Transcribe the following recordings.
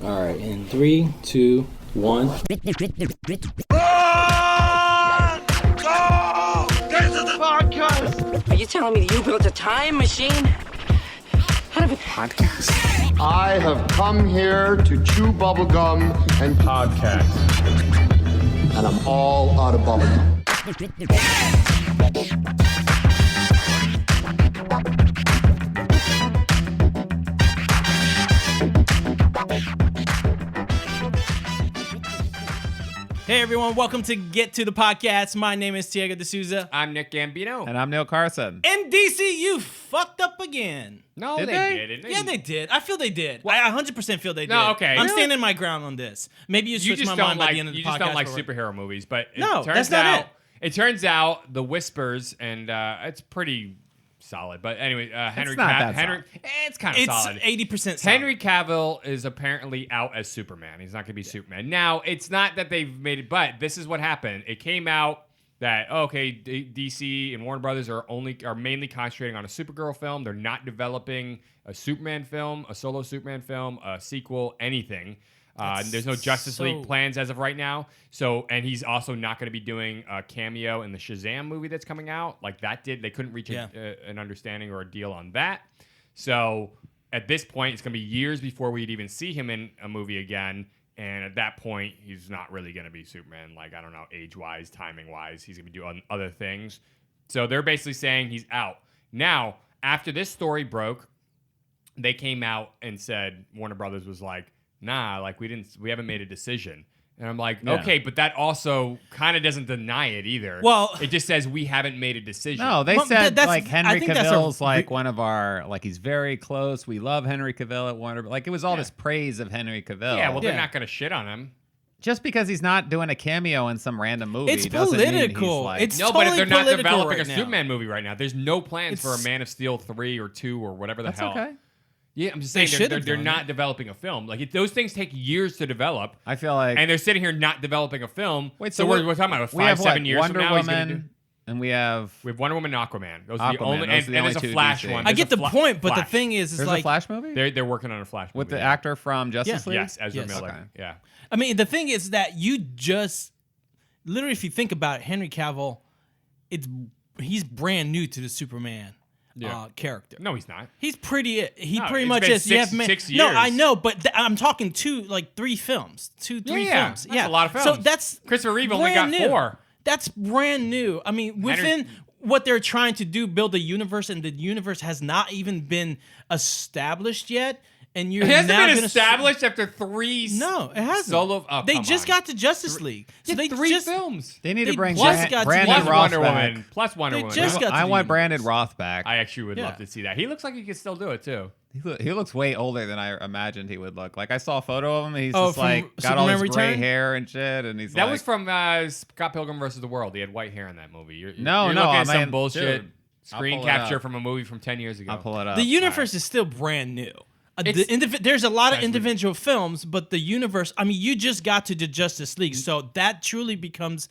All right, in 3, 2, 1. Run! Go! Get to the podcast! Are you telling me that you built a time machine? Out of a podcast? I have come here to chew bubblegum and Podcast. and I'm all out of bubblegum. Hey everyone, welcome to Get to the Podcast. My name is Tiago D'Souza. I'm Nick Gambino. And I'm Neil Carson. And DCEU fucked up again. No, Did they they? didn't. Yeah, they did. I feel they did. I 100% feel they did. No, okay. I'm Really? standing my ground on this. Maybe you You switch just my don't mind by like the end of the you podcast. just don't like but- superhero movies, but No, it turns that's not out it. it turns out the Whispers and it's pretty solid. But anyway, Henry not that Henry it's kind of It's solid. 80% solid. Henry Cavill is apparently out as Superman. He's not going to be Superman. Now, it's not that they've made it, but this is what happened. It came out that DC and Warner Brothers are mainly concentrating on a Supergirl film. They're not developing a Superman film, a solo Superman film, a sequel, anything. There's no Justice League plans as of right now. So, and he's also not going to be doing a cameo in the Shazam movie that's coming out. Like that they couldn't reach an understanding or a deal on that. So at this point, it's going to be years before we'd even see him in a movie again. And at that point, he's not really going to be Superman. Like, I don't know, age-wise, timing-wise. He's going to be doing other things. So they're basically saying he's out. Now, after this story broke, they came out and said, Warner Brothers was like, nah, like we haven't made a decision. And I'm like, okay, but that also kind of doesn't deny it either. Well, it just says we haven't made a decision. No, they Well, said that's- like I Henry think that's Cavill's a- like one of our, like he's very close. We love Henry Cavill at Warner. Like it was all this praise of Henry Cavill. Yeah, well, they're Yeah. not going to shit on him. Just because he's not doing a cameo in some random movie It's doesn't mean political. he's like, It's No, but if totally they're not political developing right a now. Superman movie right now, there's no plans for a It's- Man of Steel 3 or 2 or whatever the that's hell. okay. Yeah, I'm just They saying should they're have done not it. developing a film. Like those things take years to develop, I feel like and they're sitting here not developing a film. wait, so we're talking about we have 5-7 years Wonder from now. He's gonna Woman, and we have Wonder Woman and Aquaman. Those are the Aquaman. only, Those and are the only there's a two Flash DC. one. I There's get a the point, but the Flash. thing is there's like, a Flash movie They're working on a Flash movie with the actor from Justice League. Yes, Ezra Yes. Miller. Okay. Yeah. I mean, the thing is that you just literally, if you think about it, Henry Cavill, he's brand new to the Superman character. No, he's not. He's pretty. He No, pretty it's much been is. six No, I years. know, but I'm talking 3 films, 3 Yeah, films. that's a lot of films. So that's Christopher Reeve only got brand new. 4. That's brand new. I mean, within what they're trying to do, build a universe, and the universe has not even been established yet. And you're It hasn't now been gonna established after 3. No, it hasn't. Solo. Oh, they come just on. got to Justice League. So they 3 just films. They need They to bring just got to Brandon Plus Roth Wonder back. Woman. Plus Wonder They Woman. just got to I the want Brandon universe. Roth back. I actually would Yeah. love to see that. He looks like he could still do it too. He looks way older than I imagined he would look. Like I saw a photo of him. He's Oh, just from like got all Superman his gray Return? hair and shit, and he's That like, was from Scott Pilgrim vs. the World. He had white hair in that movie. You're No, looking I at some mean, bullshit dude, screen I'll pull it capture up. from a movie from 10 years ago. I'll pull it up. The universe is still brand new. There's a lot of individual films, but the universe. I mean, you just got to the Justice League, so that truly becomes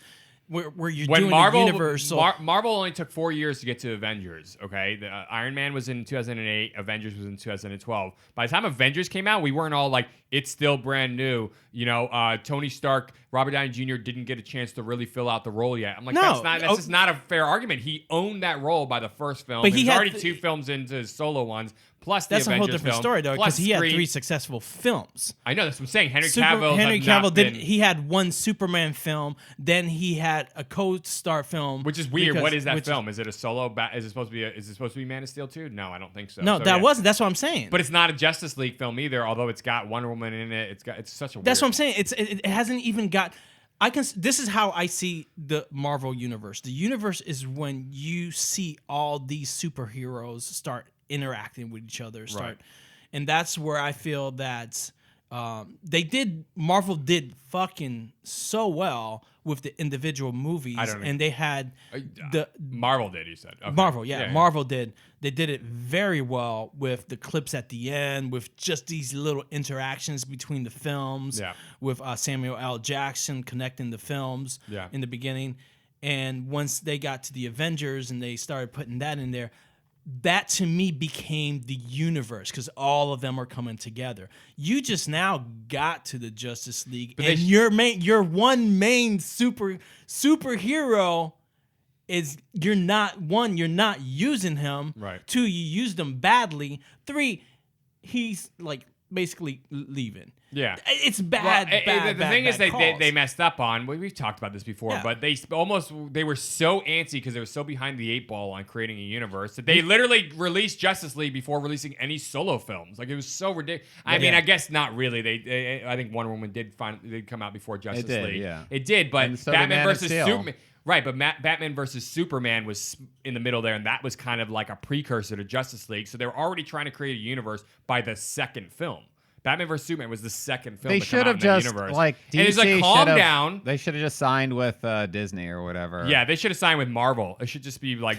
where you're When doing Marvel, the universal. Marvel only took 4 years to get to Avengers. Okay, Iron Man was in 2008. Avengers was in 2012. By the time Avengers came out, we weren't all like, it's still brand new. You know, Tony Stark, Robert Downey Jr. didn't get a chance to really fill out the role yet. I'm like, No. that's just not a fair argument. He owned that role by the first film. But he He's had already th- 2 films into his solo ones. Plus That's the a whole Avengers different film, story, though, plus because he had Scream. 3 successful films. I know that's what I'm saying. Henry Henry has Cavill not been, He had one Superman film, then he had a co-star film, which is weird. because- what is that which- film? Is it a solo? Is it supposed to be Man of Steel 2? No, I don't think so. No, So, that yeah. wasn't. That's what I'm saying. But it's not a Justice League film either. Although it's got Wonder Woman in it. It's such a. That's weird, what I'm saying. It hasn't even got. This is how I see the Marvel universe. The universe is when you see all these superheroes start interacting with each other, and that's where I feel that Marvel did fucking so well with the individual movies, and they had Marvel did. You said okay. Marvel, Marvel did. They did it very well with the clips at the end, with just these little interactions between the films, with Samuel L. Jackson connecting the films in the beginning. And once they got to the Avengers and they started putting that in there, that to me became the universe because all of them are coming together. You just now got to the Justice League, and your one main superhero is you're not using him. Right. 2, you used him badly. 3, he's like basically leaving. Yeah, it's bad. The thing is, calls. they messed up on. We've talked about this before, but they were so antsy because they were so behind the 8 ball on creating a universe that they literally released Justice League before releasing any solo films. Like it was so ridiculous. I mean, I guess not really. I think Wonder Woman did come out before Justice League. Yeah, it did. But so Batman versus Steel. Superman. Right, but Batman versus Superman was in the middle there, and that was kind of like a precursor to Justice League. So they were already trying to create a universe by the second film. Batman vs. Superman was the second film. They should have just universe. like DC and it's like calm down. They should have just signed with Disney or whatever. Yeah, they should have signed with Marvel. It should just be like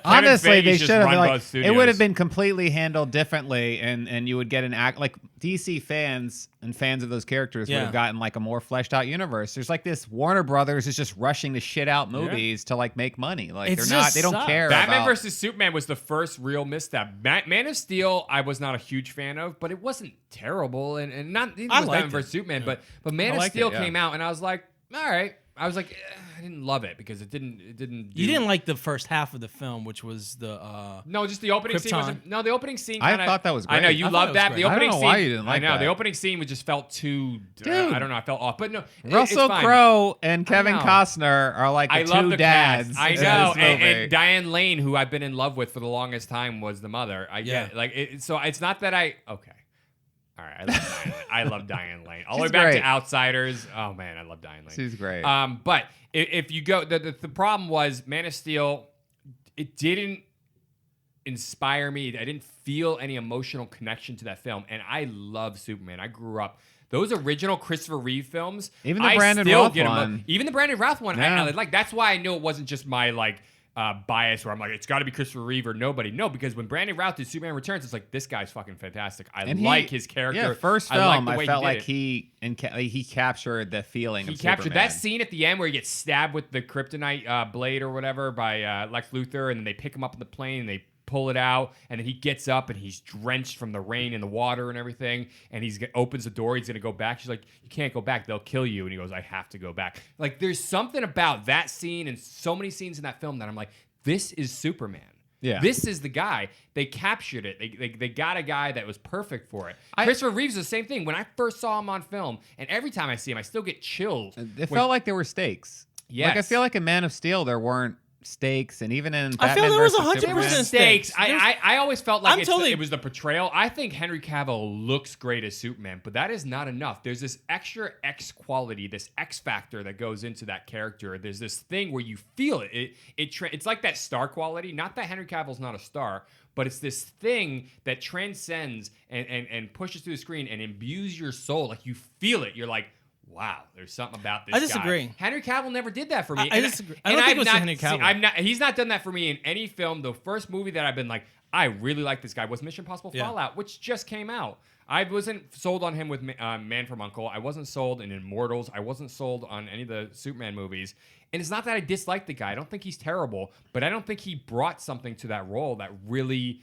honestly, they should have. Like, studios. it would have been completely handled differently, and you would get an act like DC fans and fans of those characters would have gotten like a more fleshed out universe. There's like this Warner Brothers is just rushing to shit out movies to like make money. Like they don't care. Batman vs. Superman was the first real misstep. Man of Steel, I was not a huge fan of, but it wasn't terrible and not Batman vs. Superman, but Man of Steel came out and I was like, all right. I was like, I didn't love it because it didn't. You didn't like the first half of the film, which was the no, just the opening Krypton. scene. The opening scene. I thought that was great. I know you loved that. The opening I don't know scene. why you didn't like I know that. the opening scene was just felt too. I don't know. I felt off, but no. Russell it's fine. Crowe and Kevin Costner are like the I love two the dads. Cast. I in know, this movie. and Diane Lane, who I've been in love with for the longest time, was the mother. I get it. Like so. It's not that I okay. All right, I love Diane Lane. All the way back to Outsiders. Oh man, I love Diane Lane. She's great. But if you go, the problem was Man of Steel. It didn't inspire me. I didn't feel any emotional connection to that film. And I love Superman. I grew up. Those original Christopher Reeve films. Even the Brandon Routh one. Even the Brandon Routh one. Yeah. Like that's why I knew it wasn't just my like. Bias where I'm like, it's got to be Christopher Reeve or nobody. No, because when Brandon Routh did Superman Returns, it's like, this guy's fucking fantastic. I like his character. Yeah, first film, I felt like he captured the feeling of captured Superman. that scene at the end where he gets stabbed with the kryptonite blade or whatever by Lex Luthor, and then they pick him up in the plane and they pull it out, and then he gets up and he's drenched from the rain and the water and everything, and opens the door, he's gonna go back. She's like, you can't go back, they'll kill you. And he goes, I have to go back. Like there's something about that scene and so many scenes in that film that I'm like, this is Superman. Yeah. This is the guy. They captured it. They got a guy that was perfect for it. Christopher Reeve's the same thing. When I first saw him on film, and every time I see him, I still get chills. It felt like there were stakes. Yes. Like I feel like in Man of Steel there weren't stakes, and even in I feel Batman there was versus 100% Superman, stakes. I always felt like it was the portrayal. I think Henry Cavill looks great as Superman, but that is not enough. There's this extra X quality, this X factor that goes into that character. There's this thing where you feel it. It's like that star quality. Not that Henry Cavill's not a star, but it's this thing that transcends and pushes through the screen and imbues your soul. Like you feel it. You're like, wow, there's something about this guy. I disagree. Henry Cavill never did that for me. I disagree. I don't think it was Henry Cavill. He's not done that for me in any film. The first movie that I've been like, I really like this guy was Mission Impossible Fallout, which just came out. I wasn't sold on him with Man from U.N.C.L.E. I wasn't sold in Immortals. I wasn't sold on any of the Superman movies. And it's not that I dislike the guy. I don't think he's terrible, but I don't think he brought something to that role that really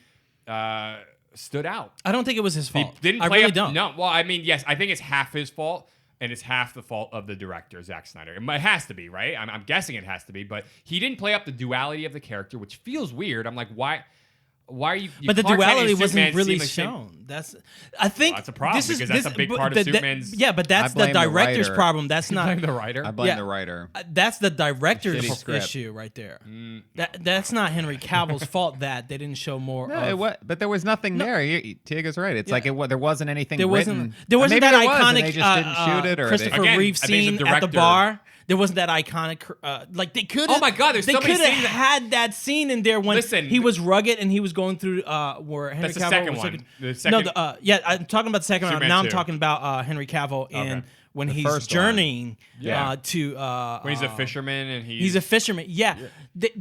stood out. I don't think it was his fault. He didn't I play really up, don't. No, well, I mean, yes, I think it's half his fault. And it's half the fault of the director, Zack Snyder. It has to be, right? I'm guessing it has to be. But he didn't play up the duality of the character, which feels weird. I'm like, why are you but the Clark Kent duality and wasn't Superman really seem shown. I think that's a problem because that's a big part of Superman's. Yeah, but that's the director's problem. That's not the writer. I blame the writer. That's the director's Shitty script. issue right there. That's not Henry Cavill's fault that they didn't show more. No, but there was nothing there. Tiaga's right. It's like there wasn't anything. There wasn't. written. There wasn't Maybe that there was, and iconic they just didn't shoot it, or Christopher Again, Reeve I think scene the at the director- bar. There wasn't that iconic. Like they could. Oh my God, there's they so many could have scenes that- had that scene in there when he was rugged and he was going through where Henry That's the Cavill second was one. The second- No, I'm talking about the second one. Superman Now I'm 2. talking about Henry Cavill in when he's first journeying Yeah. to when he's a fisherman and he's a fisherman. Yeah.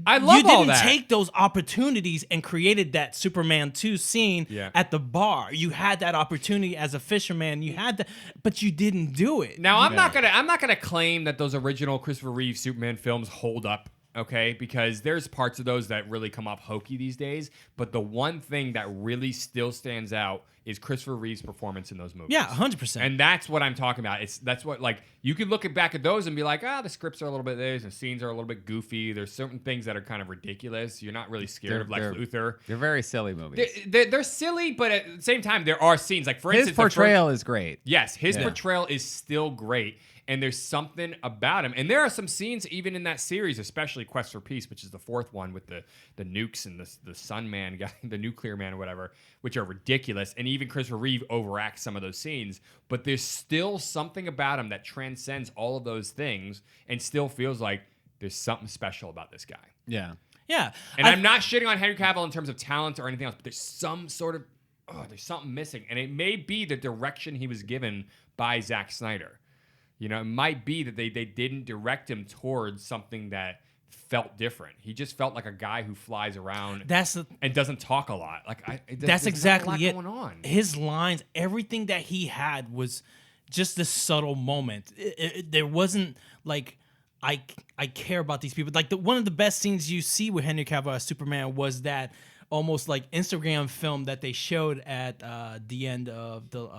I love you didn't all that. take those opportunities and created that Superman 2 scene Yeah. at the bar. You had that opportunity as a fisherman. You had that, but you didn't do it. Now I'm not gonna claim that those original Christopher Reeve Superman films hold up okay? Because there's parts of those that really come off hokey these days. But the one thing that really still stands out is Christopher Reeve's performance in those movies. Yeah, 100%. And that's what I'm talking about. That's what, like, you could look back at those and be like, the scripts are a little bit this, the scenes are a little bit goofy. There's certain things that are kind of ridiculous. You're not really scared of Lex Luthor. They're very silly movies. They're silly, but at the same time, there are scenes. Like, for His instance, portrayal is great. Yes, his portrayal is still great. And there's something about him. And there are some scenes even in that series, especially Quest for Peace, which is the fourth one with the nukes and the Sun Man guy, the Nuclear Man or whatever, which are ridiculous. And even Christopher Reeve overacts some of those scenes. But there's still something about him that transcends all of those things and still feels like there's something special about this guy. Yeah. Yeah. And I'm not shitting on Henry Cavill in terms of talent or anything else, but there's some sort of, there's something missing. And it may be the direction he was given by Zack Snyder. You know, it might be that they didn't direct him towards something that felt different. He just felt like a guy who flies around and doesn't talk a lot. Like that's exactly it. Going on. His lines, everything that he had was just this subtle moment. There wasn't like I care about these people. Like one of the best scenes you see with Henry Cavill as Superman was that almost like Instagram film that they showed at the end of the.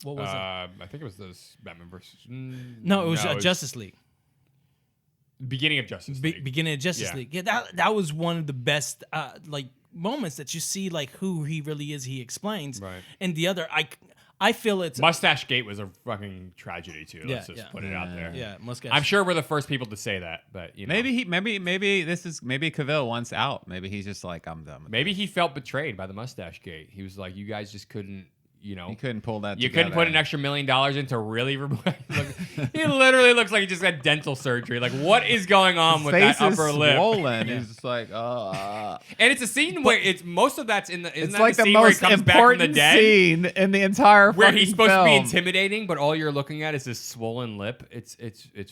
What was it? I think it was those Batman versus. No, it was Justice League. Beginning of Justice League. Beginning of Justice League. Yeah, that was one of the best like moments that you see like who he really is. He explains. Right. And the other, I feel it's Mustache Gate was a fucking tragedy too. Let's just put it out there. Yeah, Mustache. I'm sure we're the first people to say that, but you know. Maybe Cavill wants out. Maybe he's just like, I'm done. Maybe he felt betrayed by the Mustache Gate. He was like, you guys just couldn't. You know, he couldn't pull that. You together. couldn't put an extra $1 million into really remove. He literally looks like he just got dental surgery. Like, what is going on with that upper lip? Swollen. He's just like, And it's a scene where it's most of that's in the. Isn't it's that like the the scene where he most comes back from the important dead? scene in the entire where fucking he's supposed to be film. intimidating, but all you're looking at is this swollen lip. It's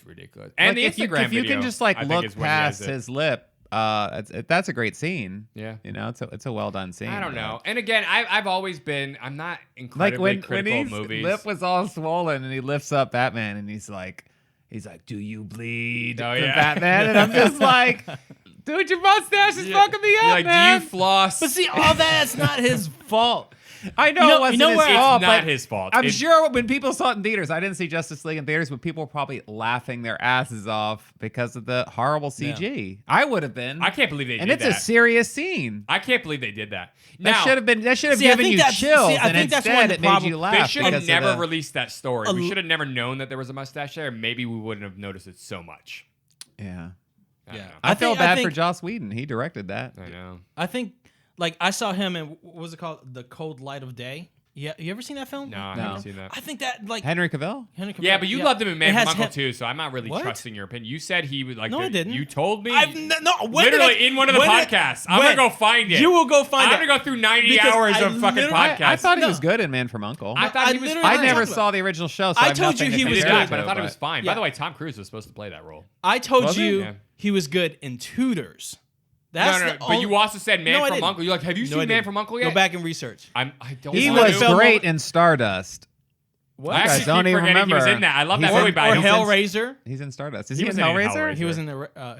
ridiculous. And Like, the Instagram if you video, can just like I think, look is when he has past it. his lip, that's a great scene. Yeah. You know, it's a well done scene. I don't know. And again, I've always been. I'm not incredibly Like when critical of his movies. lip was all swollen and he lifts up Batman and he's like, do you bleed? Oh, to yeah. Batman, and I'm just like, dude, your mustache is fucking me up, You're like, man. do you floss? But see, all that's not his fault. I know it wasn't his where- fault, It's not but his fault. I'm It- sure when people saw it in theaters, I didn't see Justice League in theaters, but people were probably laughing their asses off because of the horrible CG. I would have been. I can't believe they and did it's that. a serious scene. I can't believe they did that. That Now, should have See, I given think you that's- chills, see, I and think that's one instead of the it made problem- you they laugh. should have because of never the- released that story. We should have never known that there was a mustache there. Maybe we wouldn't have noticed it so much. Yeah. I don't know. I feel think- bad I for think- Joss Whedon. He directed that. I know. I think like I saw him in what was it called? The Cold Light of Day. Yeah, you ever seen that film? No, I No. haven't seen that. I think that like Henry Cavill? Henry Cavill, Yeah, but you loved him in It Man has from Uncle him- too, so I'm not really What? trusting your opinion. You said he would like. No, I didn't. You told me. When Literally did I- in one of the when did- podcasts. I'm gonna when? go find it. You will go find it. I'm gonna go through 90 Because hours I of fucking literally- podcasts. I thought he No. was good in Man from Uncle. I thought he was. literally- I I'm never talking saw the original show, so I I have told nothing you he to was He did compare not, it but I to, thought it was fine. By Yeah. the way, Tom Cruise was supposed to play that role. I told Was he? you Yeah. he was good in Tutors. That's No, the but you also said Man No, I from didn't. Uncle. You're like, have you No, I seen Man didn't. from Uncle yet? Go back and research. I don't. He wanna was do- great in Stardust. I actually guys keep don't even forgetting he was remember. in that. I love He's that movie, in- but I Or don't- Hellraiser. He's in Stardust. Is He he, was in in Hellraiser? Hellraiser. He was in the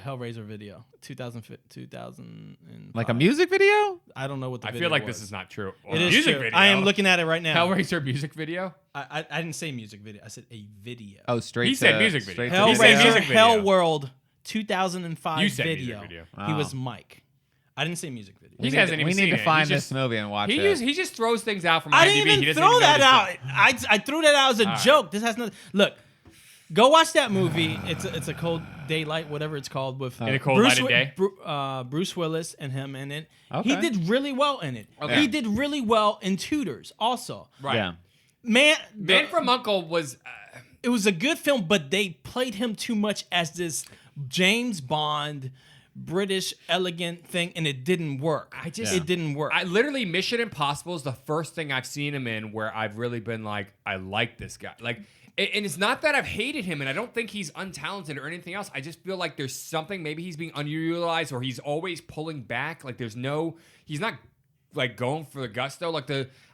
Hellraiser video, 2000. Like a music video? I don't know what the I video feel like was. this is not true. It is music true. video. I am looking at it right now. Hellraiser music video. I didn't say music video. I said a video. Oh, straight He to... said music video. straight to Hell- He said video? music Hellraiser video. Hell World 2005 You said video. music video. He Wow. was Mike. I didn't say music video. He We hasn't even need seen to it. find He this just- movie and watch He it. just throws things out from I IMDb. didn't He even doesn't throw even that know out. I threw that out as a right. joke. This has nothing. Look, go watch that movie. It's a Cold Daylight, whatever it's called, with In a Cold Light of Day? Bruce Willis and him in it. Okay. He did really well in it. Okay. He did really well in Tutors also. Right. Yeah. Man, Man from Uncle was. it was a good film, but they played him too much as this James Bond, British elegant thing, and it didn't work. It didn't work. I literally Mission Impossible is the first thing I've seen him in where I've really been like, I like this guy. Like, and it's not that I've hated him, and I don't think he's untalented or anything else. I just feel like there's something. Maybe he's being underutilized, or he's always pulling back. Like, he's not like going for the gusto. Like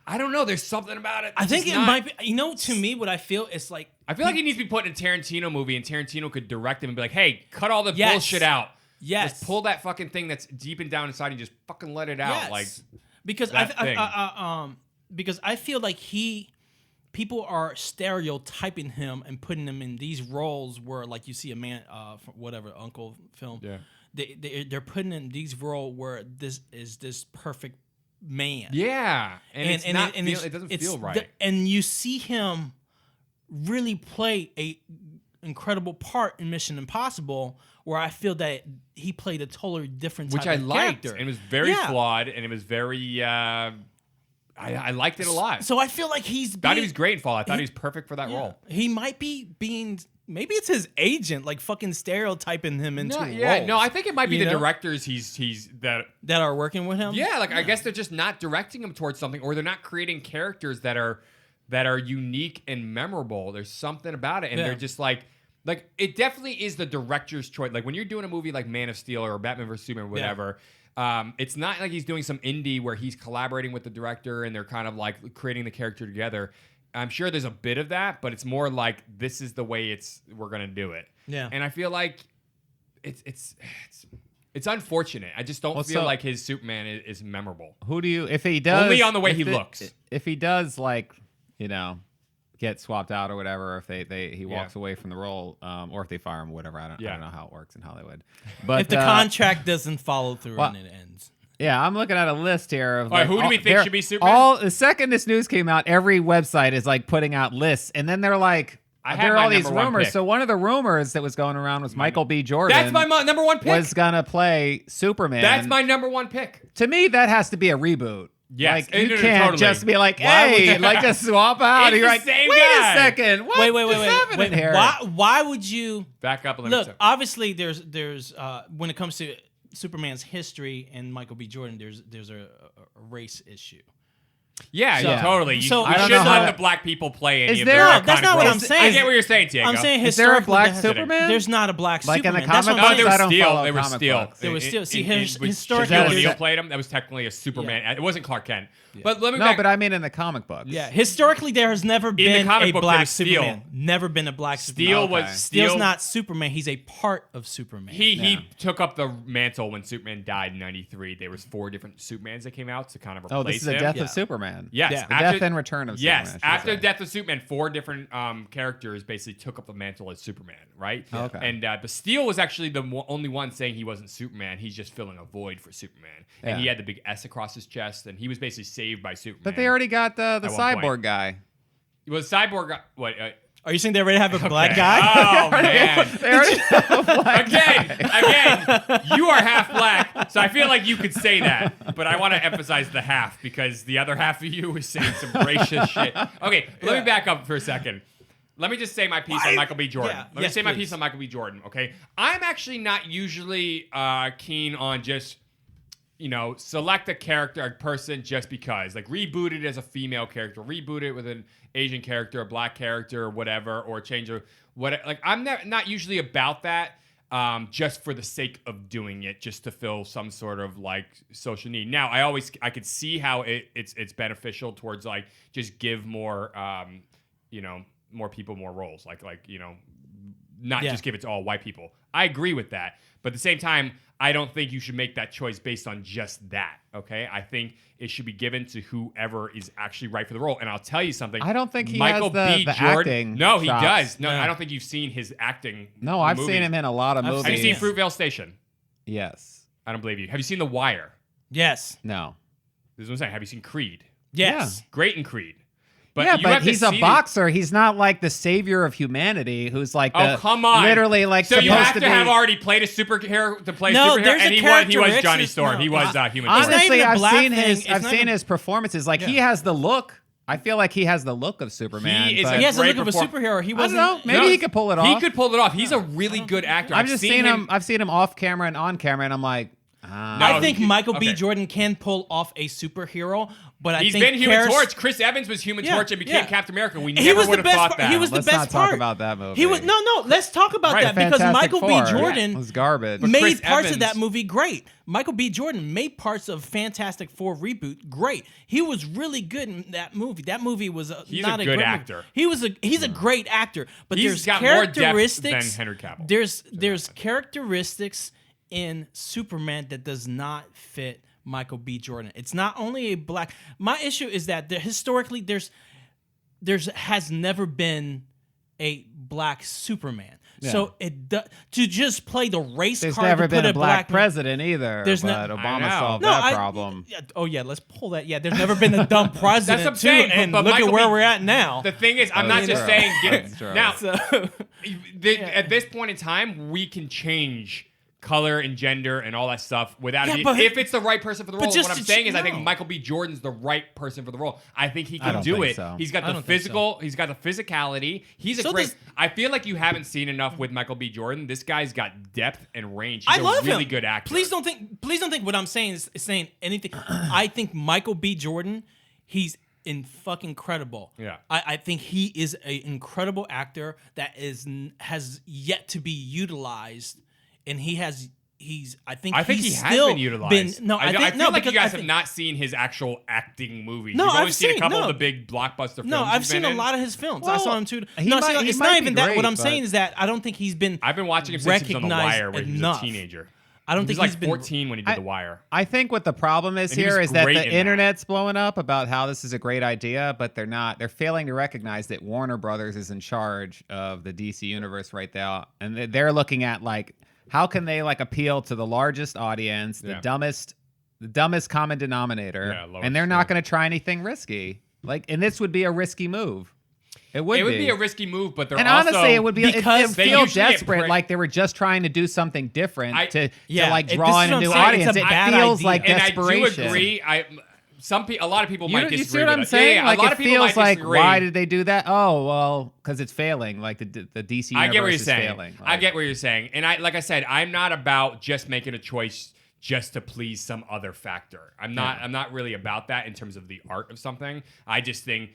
I don't know. There's something about it. I think It's it not- might be. You know, to me, what I feel is like I feel like he needs to be put in a Tarantino movie, and Tarantino could direct him and be like, "Hey, cut all the Yes. bullshit out. Yes. Just pull that fucking thing that's deep and down inside and just fucking let it out. Yes. Like because that thing. because I feel like people are stereotyping him and putting him in these roles where, like, you see a man, whatever Uncle film, they're putting in these roles where this is this perfect man. Yeah, and it's not. It doesn't feel right. And you see him really play a incredible part in Mission Impossible, where I feel that he played a totally different type which I of liked, character. and it was very flawed, and it it was very. I liked it a lot. So I feel like Thought he was great in Fall. I thought he was perfect for that role. He might be being. Maybe it's his agent, like fucking stereotyping him into roles. No, I think it might be You the know? directors he's that are working with him. Yeah, like I guess they're just not directing him towards something, or they're not creating characters that are unique and memorable. There's something about it, and they're just like it definitely is the director's choice. Like when you're doing a movie like Man of Steel or Batman vs Superman or whatever, it's not like he's doing some indie where he's collaborating with the director and they're kind of like creating the character together. I'm sure there's a bit of that, but it's more like this is the way we're gonna do it. Yeah. And I feel like it's unfortunate. I just don't feel like his Superman is memorable. Who do you, if he does, only on the way he looks. If he does, like, get swapped out or whatever, if he walks away from the role, or if they fire him, whatever. I don't know how it works in Hollywood. But if the contract doesn't follow through and it ends. Yeah, I'm looking at a list here of all right, who do we think should be Superman? The second this news came out, every website is like putting out lists, and then they're like, there are all these rumors. Pick. So one of the rumors that was going around was Michael B. Jordan. That's my number one pick. Was gonna play Superman. That's my number one pick. To me, that has to be a reboot. Yes, like, you can't just be like, hey, like just swap out. It's You're the like, same wait guy. a second, what? Wait. Here? Why would you back up? Look, obviously, there's when it comes to Superman's history and Michael B. Jordan, there's a race issue. Yeah, totally. You so shouldn't let the black people play any of their No, that's not what roles. I'm saying. I get what you're saying, Diego. I'm saying is there a historically, black Superman? There's not a black like Superman. in the comic That's what I'm books. saying. There was I don't steel. follow There was steel. See, when historically, Shaquille O'Neal played him. That was technically a Superman. It wasn't Clark Kent. But let me No, but I mean in the comic books. Yeah, historically there has never been comic a book, black there was Steel. Superman. Never been a black Steel Superman. was Steel's not Superman. He's a part of Superman. He took up the mantle when Superman died in '93. There was 4 different Supermans that came out to kind of replace him. Oh, this is the death of Superman. Yes, the death and return of Superman. Yes, after the death of Superman, 4 different characters basically took up the mantle as Superman, right? Yeah. Okay. And but Steel was actually the only one saying he wasn't Superman. He's just filling a void for Superman. And he had the big S across his chest, and he was basically saved by Superman. But they already got the cyborg guy. Was Cyborg what? Are you saying they already have a black guy? Oh man! Again, you are half black, so I feel like you could say that. But I want to emphasize the half because the other half of you is saying some racist shit. Okay, let me back up for a second. Let me just say my piece on Michael B. Jordan. Let me say my piece on Michael B. Jordan. Okay, I'm actually not usually keen on just select a character, a person just because. Like, reboot it as a female character, reboot it with an Asian character, a black character, or whatever, or change what. Like, I'm not usually about that just for the sake of doing it, just to fill some sort of like social need. Now, I could see how it's beneficial towards like just give more, more people more roles, not just give it to all white people. I agree with that, but at the same time, I don't think you should make that choice based on just that, okay? I think it should be given to whoever is actually right for the role. And I'll tell you something. I don't think he Michael has the Jordan, acting No, he chops. does. No, I don't think you've seen his acting. No, I've seen him in a lot of movies. Have you seen Fruitvale Station? Yes. I don't believe you. Have you seen The Wire? Yes. No. This is what I'm saying. Have you seen Creed? Yes. Great in Creed. But yeah, you but have to he's a see boxer. He's not like the savior of humanity who's like Oh, come on. literally like so supposed you have to to be. have already played a superhero to play No, superhero, there's and a he was Johnny characteristic- Storm. no, He was Human It's Torch. not even Honestly, a I've black seen thing. his It's I've not seen even- his performances. Like he has the look. I feel like he has the look of Superman. He is but He has the Great look of a perform- superhero. He I don't wasn't. know. Maybe he could pull it off. He could pull it off. He's a really good actor. I've just seen him. I've seen him off camera and on camera, and I'm like, I think Michael B. okay. Jordan can pull off a superhero, but I He's think been Human Torch. Chris Evans was Human Yeah, Torch and became yeah. Captain America. We He never was the would have best thought part. that. He was the Let's best not part. talk about that movie. He was no. Let's talk about Right. that because Fantastic Michael Four B. Jordan was garbage. made Chris parts Evans- of that movie great. Michael B. Jordan made parts of Fantastic Four reboot great. He was really good in that movie. That movie was He's not a a good great actor. Movie. He's a great actor, but He's there's got more depth characteristics than Henry Cavill. There's characteristics in Superman that does not fit Michael B. Jordan. It's not only a black. My issue is that historically there's has never been a black Superman. Yeah. So to just play the race There's card. never to been put a black man- president either. There's but no- Obama I know. solved No, that problem. Oh yeah, let's pull that. Yeah, there's never been a dumb president what I'm too, saying, and but look Michael at where B- we're at now. The thing is, I'm not That's just true. saying get That's true. now. So, At this point in time, we can change color and gender and all that stuff without Yeah, it. but- If it's the right person for the but role. just What I'm to- saying is, I no. think Michael B. Jordan's the right person for the role. I think he I can don't do think it. so. He's got I the don't think so. physical. He's got the physicality. He's a So great. does- I feel like you haven't seen enough with Michael B. Jordan. This guy's got depth and range. He's I love a really him. good actor. Please don't think what I'm saying is saying anything. I think Michael B. Jordan, he's fucking incredible. Yeah. I think he is an incredible actor that has yet to be utilized, and I think he he's has still been utilized. I feel like because you guys I have not seen his actual acting movies. No, You've only I've seen a seen- couple no. of the big blockbuster films. No, I've he's seen been a in. lot of his films. I Well, saw him too. he No, might- see, he it's might not be even that. What great, I'm but- saying is that I don't think he's been. I've been watching him since he was on The Wire, recognized where he was enough. a teenager. I don't He was think like he's been 14 when he did The Wire. I think what the problem is And he here was is that great the in that. internet's blowing up about how this is a great idea, but they're failing to recognize that Warner Brothers is in charge of the DC universe right now, and they're looking at like how can they like appeal to the largest audience, the Yeah. dumbest common denominator, Yeah, lowest, and they're not yeah. going to try anything risky. Like, and this would be a risky move. It would be a risky move, but they're and also honestly, it would be because it they feel usually get desperate, pre- like they were just trying to do something different to Yeah, like this draw is in a what new I'm saying. audience. It's a It bad feels idea. like and desperation. I do agree. A lot of people might You disagree see what with I'm it. saying? Yeah, Like a lot it of people feels might like, disagree. why did they do that? Oh, well, because it's failing. Like the DC universe I get what you're is saying. failing. I get what you're saying, and like I said, I'm not about just making a choice just to please some other factor. I'm not really about that in terms of the art of something. I just think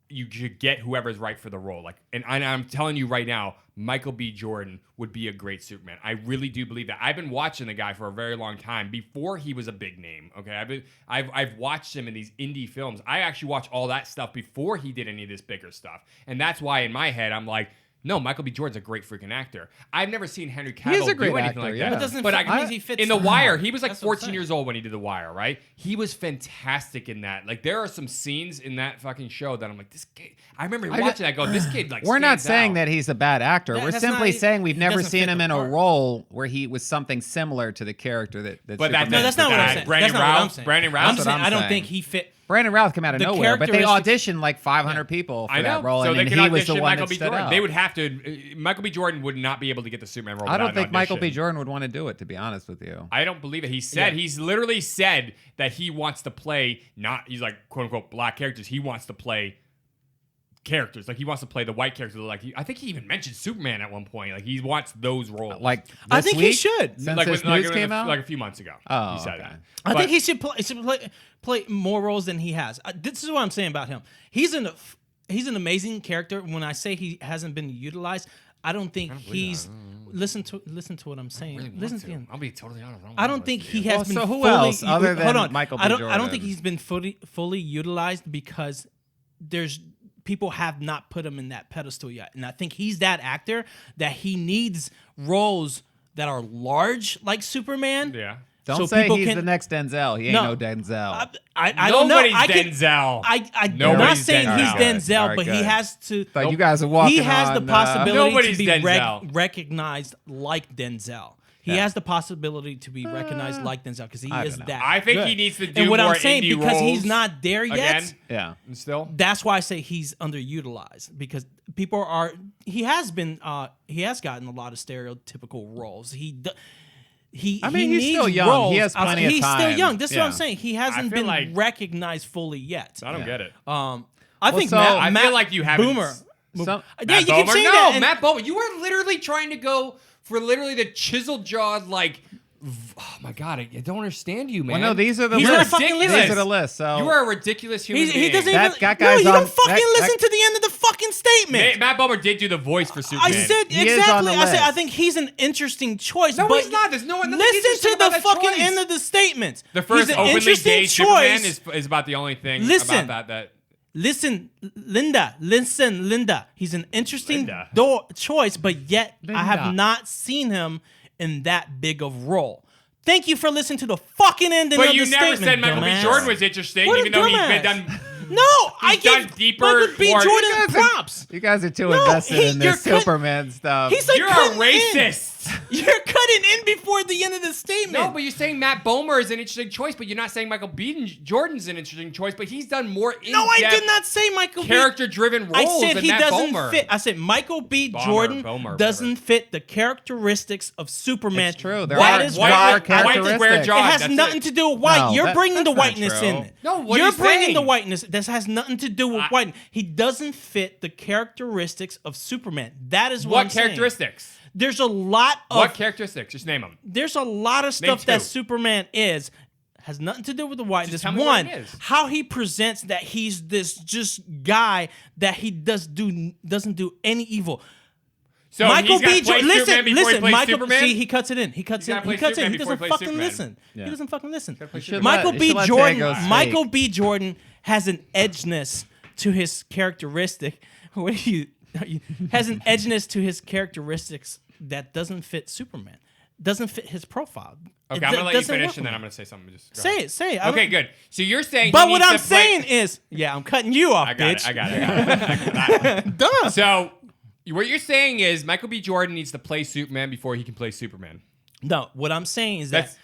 you should get whoever's right for the role. Like, and I'm telling you right now, Michael B. Jordan would be a great Superman. I really do believe that. I've been watching the guy for a very long time before he was a big name. Okay, I've watched him in these indie films. I actually watched all that stuff before he did any of this bigger stuff, and that's why in my head I'm like, no, Michael B. Jordan's a great freaking actor. I've never seen Henry Cavill a great do anything actor, like yeah. that. But doesn't but fit- means he fits in The the Wire, part. he was like That's what I'm 14 saying. years old when he did The Wire, right? He was fantastic in that. Like, there are some scenes in that fucking show that I'm like, this kid. I remember watching that. I go, this kid like. We're not stands saying out. that he's a bad actor. We're That's simply not- saying we've he never doesn't seen fit him the in a part. role where he was something similar to the character that But Superman No, that's not what I'm portrayed. saying. Brandon That's not what I'm Routh- saying. Brandon Routh? I'm That's what saying I'm I don't saying. think he fit. Brandon Routh came out of The nowhere, but they characteristics- auditioned like 500 people for I know. that role, so and they then could he was the audition one Michael that B. stood Jordan. out. They would have to. Michael B. Jordan would not be able to get the Superman role. I don't without think an Michael B. audition. Jordan would want to do it, to be honest with you. I don't believe it. He's literally said that he wants to play he's like quote unquote black characters. He wants to play characters. Like, he wants to play the white characters. Like, I think he even mentioned Superman at one point. Like, he wants those roles. Like, I this think he week, should. Since like this when- news came out? like a few months ago. Oh, he said okay. that. I But- think he should play more roles than he has. This is what I'm saying about him. He's an amazing character. When I say he hasn't been utilized, I don't think he's. Listen to what I'm saying. Really Listen want to to. him. I'll be totally honest. I don't think he has Well, been. so who fully, else other than hold on. Michael B. I don't Jordan? think he's been fully utilized because there's people have not put him in that pedestal yet, and I think he's that actor that he needs roles that are large like Superman. Yeah. Don't so say people he's can- the next Denzel. He ain't no Denzel. I don't know. Nobody's I can, Denzel. I'm Nobody's not saying he's Denzel. Denzel, All right, but he good. has to. Thought you guys are walking He has on, the possibility Nobody's to be Denzel. recognized like Denzel. He Yeah. has the possibility to be recognized like Denzel because he I is don't know. that. I think good. he needs to do and what more I'm saying indie because he's roles not there yet. again. Yeah. Still. That's why I say he's underutilized because people are. He has been. He has gotten a lot of stereotypical roles. I mean, he's needs still young. roles He has plenty of He's still time. young. This is what I'm Yeah. saying. He hasn't feel been like- recognized fully yet. I don't get it. I think so- Matt, I Matt feel like you haven't Boomer. Some- Yeah, Matt you keep Bomer? saying No, that. and- Matt Bomer. You are literally trying to go for literally the chisel jawed like. Oh my god, I don't understand you, man. Well, no, these are the He's lists. not fucking ridiculous. These are the lists. So You are a ridiculous human being. He doesn't That- even. that no, guy's you on- don't fucking that- listen to the end of the fucking statement. Matt Bomer did do the voice for Superman. I said He is on the exactly. I said list. I think he's an interesting choice. No, but he's not. There's no one. Listen to the fucking end of the statement. The first he's an openly interesting gay Superman choice. is about the only thing Listen. about that. Listen, Linda. He's an interesting Linda. choice, but yet I have Linda. not seen him in that big of role. Thank you for listening to the fucking ending of But the you never statement, said Michael dumbass. B. Jordan was interesting, What a even though he's been dumbass. done. No, I done gave deeper, Michael B. more- Jordan You props. You guys are too No, invested in you're this cut- Superman stuff. He's like You're a cutting racist. You're cutting in before the end of the statement. No, but you're saying Matt Bomer is an interesting choice, but you're not saying Michael B. Jordan's an interesting choice, but he's done more in-depth, No, I did not say Michael B. character-driven roles I said than he Matt doesn't Bomer. fit. I said Michael B. Bomer, Jordan Bomer, doesn't whatever. fit the characteristics of Superman. It's true. There That are- is there why are I- characteristics. Square jaw. It has That's nothing it. to do with white. No, You're bringing the that's not whiteness true. in it. No, what are You're you bringing saying? the whiteness. This has nothing to do with white. He doesn't fit the characteristics of Superman. That is what I'm What saying. characteristics? There's a lot of What characteristics? Just name them. there's a lot of stuff two. that Superman has nothing to do with the whiteness. Just tell me what One, it is. how he presents that he's this just guy that he doesn't do any evil. So Michael he's gotta B. play Jordan, Superman before he plays Michael. Superman? See, he cuts it in. He cuts He's gotta in. play He cuts in. Superman He before doesn't he plays fucking Superman. listen. Yeah. He doesn't fucking listen. You should Michael let- B. you should let Jordan. Diego speak. Michael B. Jordan has an edgeness to his characteristic. What are you? Has an edginess to his characteristics that doesn't fit Superman. Doesn't fit his profile. Okay, It I'm gonna let you doesn't finish, work and then with I'm me. gonna say something. Just go Say ahead. it. Say it. I Okay, don't- good. So you're saying, But he what needs I'm to play- saying is, I'm cutting you off, I got bitch. it. I got it. Duh. So what you're saying is Michael B. Jordan needs to play Superman before he can play Superman. No, what I'm saying is that That's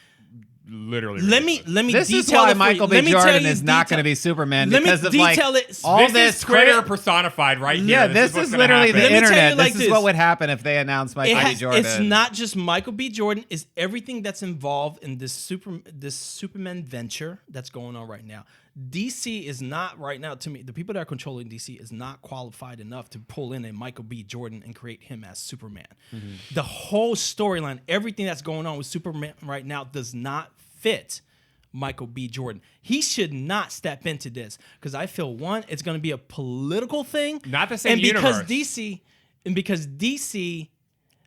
literally let me This detail is why it for you. Michael B. Let me tell Jordan you is not detail- going to be Superman Let me because of like detail it. all This this is Twitter credit- personified right here. Yeah, This this what's is gonna literally happen. the Let me tell you internet. like This is this. what would happen if they announced Michael B. Jordan. It's not just Michael B. Jordan. It's everything that's involved in this Superman venture that's going on right now. DC is not right now, to me, the people that are controlling DC is not qualified enough to pull in a Michael B. Jordan and create him as Superman. The whole storyline, everything that's going on with Superman right now does not fit Michael B. Jordan. He should not step into this because I feel, one, it's going to be a political thing. Not the same and because universe. because DC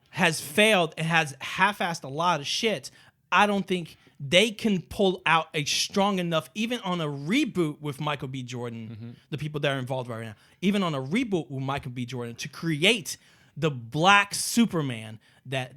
has failed and has half-assed a lot of shit, I don't think they can pull out a strong enough, even on a reboot with Michael B. Jordan, the people that are involved right now, even on a reboot with Michael B. Jordan, to create the black Superman that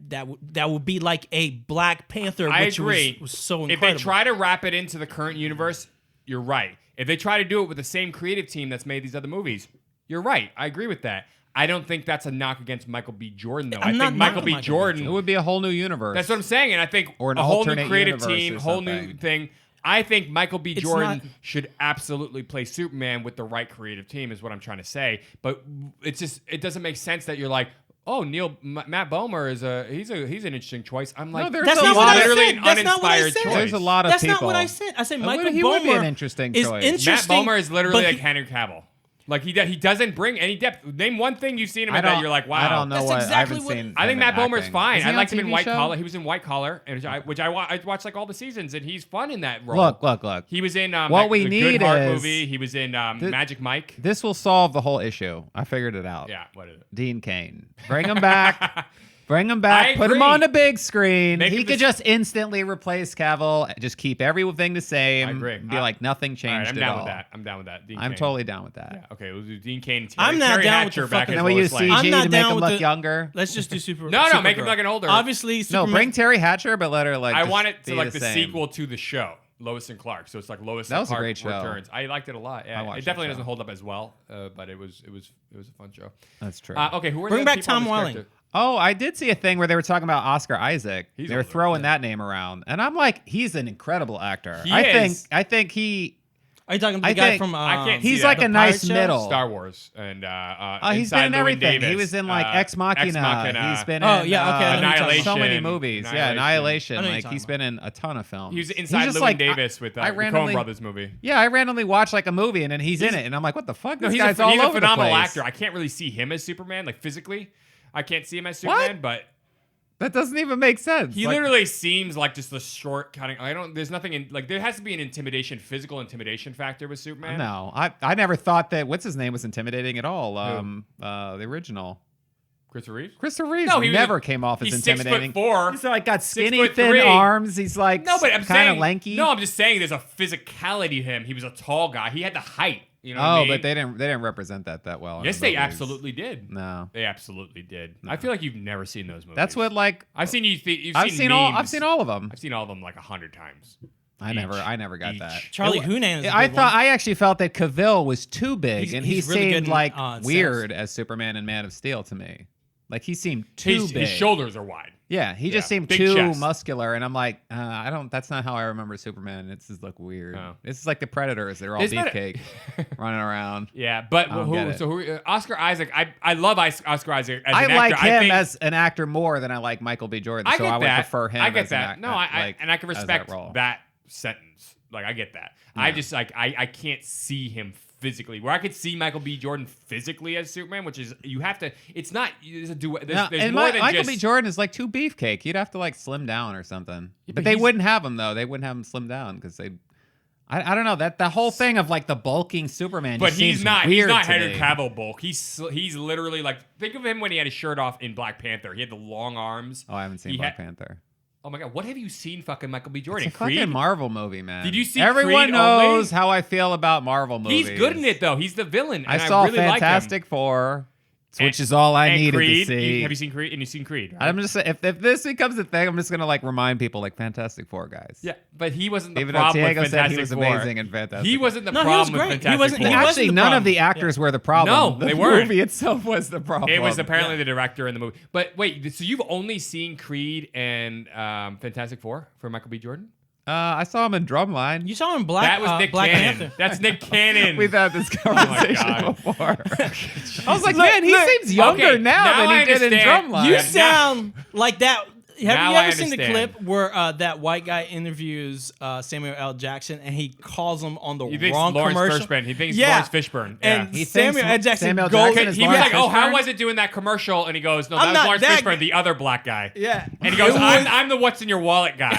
would be like a Black Panther, I which agree. was so If incredible. they try to wrap it into the current universe, you're right. If they try to do it with the same creative team that's made these other movies, you're right. I agree with that. I don't think that's a knock against Michael B. Jordan, though. I'm I not think Michael knocking B. Michael B. Jordan. It would be a whole new universe. That's what I'm saying, and I think Or an a whole new alternate creative universe team, or whole new something. thing. I think Michael B. It's Jordan not- should absolutely play Superman with the right creative team, is what I'm trying to say. But it doesn't make sense that you're like, oh, Matt Bomer is he's an interesting choice. I'm like, there's That's a not lot what I literally said. an That's not what I uninspired said. choice. There's a lot of That's people. not what I said. I said Michael he would be Bomer an interesting is choice. interesting. Matt Bomer is literally but like Henry Cavill. Like he doesn't bring any depth. Name one thing you've seen him in that you're like, wow. I don't know That's what. exactly I haven't what- seen. I think him Matt in Bomer's acting. fine. Is he I on liked him in TV White show? Collar. He was in White Collar, and I watched like all the seasons, and he's fun in that role. Look. He was in What we the need Good Heart is- movie. He was in Magic Mike. This will solve the whole issue. I figured it out. Yeah, what is it? Dean Cain. Bring him back. Bring him I back. Put him agree. on the big screen. Make He him could the- just instantly replace Cavill. Just keep everything the same. I agree. Be like nothing changed All right, I'm at down all. with that. I'm down with that. Dean I'm Cain. totally down with that. Yeah, okay, we'll do Dean Cain. And I'm not Terry down with Hatcher the back fucking- as And then we use Lois Lane. I'm CG not to make down him with look the- younger. Let's just do Super. No, make him Supergirl. like an older. Obviously, No, Superman. bring Terry Hatcher, but let her like. I just want it to be like the same. sequel to the show, Lois and Clark. So it's like Lois That and was a Clark great show. returns. I liked it a lot. Yeah, I watched it definitely that doesn't show. hold up as well, but it was a fun show. That's true. Okay, who are Bring the back people on Tom this Welling. character? Oh, I did see a thing where they were talking about Oscar Isaac. He's They were older, throwing that name around, and I'm like, he's an incredible actor. He I is. think he. Are you talking about I the guy think- from? I can't see He's that. like The a nice Pirate Show? middle. Star Wars and He's Inside been in Llewyn everything. Davis, He was in like Ex Machina. He's been Oh, in yeah, okay, I know what you're talking Annihilation. so many movies. Yeah, Annihilation. I know what you're Like talking he's been in a ton of films. He was He's inside just Llewyn like, Davis with the randomly- Coen Brothers movie. Yeah, I randomly watch like a movie and then he's in it, and I'm like, what the fuck? No, This he's guy's a all over phenomenal the place. actor. I can't really see him as Superman, like physically. I can't see him as Superman, but That doesn't even make sense. he Like, literally seems like just the short kind of. There's nothing in like. There has to be an physical intimidation factor with Superman. No, I never thought that what's his name was intimidating at all. The original Christopher Reeves. Christopher Reeves No, he was never came off as He's intimidating. 6'4". He's like got skinny, 6'3". thin arms. He's like No, but I'm kind of saying lanky. No, I'm just saying there's a physicality to him. He was a tall guy. He had the height. You know what I mean? but they didn't represent that well. in Yes, the they movies. absolutely did. No. They absolutely did. I feel like you've never seen those movies. That's what like I've seen you. You've I've seen seen all. memes. I've seen all of them. I've seen all of them like 100 times. I never got Each. that. Charlie Hunnam is a I good thought one. I actually felt that Cavill was too big, and he he's really good seemed in, like sets. weird as Superman and Man of Steel to me. Like he seemed too big. His shoulders are wide. Yeah, he just seemed big too chest. muscular, and I'm like, I don't. That's not how I remember Superman. It's just look weird. Oh. It's like the Predators. They're all Isn't that beefcake, running around. Yeah, but I don't get it. Oscar Isaac? I love Oscar Isaac as I an like actor. him I think, as an actor more than I like Michael B. Jordan. I so get I would that. prefer him. I get as an that. act- No, I like, and I can as that respect role. that sentence. Like I get that. I just like I can't see him physically. Where I could see Michael B. Jordan physically as Superman, which is you have to. It's not. There's a duet. There's and more than Michael just. B. Jordan is like too beefcake. You'd have to like slim down or something. but but they he's- wouldn't have him though. They wouldn't have him slim down because they. I don't know that the whole thing of like the bulking Superman. But just he's seems not. He's weird not to Henry me. Cavill bulk. He's literally like. Think of him when he had his shirt off in Black Panther. He had the long arms. Oh, I haven't seen He Black had- Panther. Oh my god, what have you seen? Fucking Michael B. Jordan. It's a fucking Creed. Marvel movie, man. Did you see Everyone Creed knows only? how I feel about Marvel movies. He's good in it though. He's the villain. I And saw really Fantastic Four, which is all I and needed Creed. to see. Have you seen Creed? And you've seen Creed, right? I'm just if this becomes a thing, I'm just gonna like remind people like Fantastic Four guys. Yeah, but he wasn't the Even though problem with Diego said Fantastic he was Four. amazing in Fantastic He Four. wasn't the No, he was problem with great. He Fantastic wasn't- Four. he wasn't Actually, the none problem. of the actors were the problem. No, the they weren't. movie itself was the problem. It was apparently the director in the movie. But wait, so you've only seen Creed and Fantastic Four for Michael B. Jordan? I saw him in Drumline. You saw him in Black. That was Nick Black Cannon. Panther. That's Nick Cannon. We've had this conversation God. before. I was like, man, he seems younger Okay, now now than he I did in understand. Drumline. You Yeah, sound like that. Have Now you I ever seen the understand. clip where that white guy interviews Samuel L. Jackson and he calls him on the He thinks wrong Lawrence commercial? Fishburne. He thinks Yeah. Lawrence Fishburne. Yeah. And He Samuel thinks L. Jackson Samuel goes. Jackson is He was Lawrence like, "Oh, how Fishburne? was it doing that commercial?" And he goes, "No, I'm that was not Lawrence that Fishburne, the other black guy." Yeah. And he goes, It was- "I'm the what's in your wallet guy."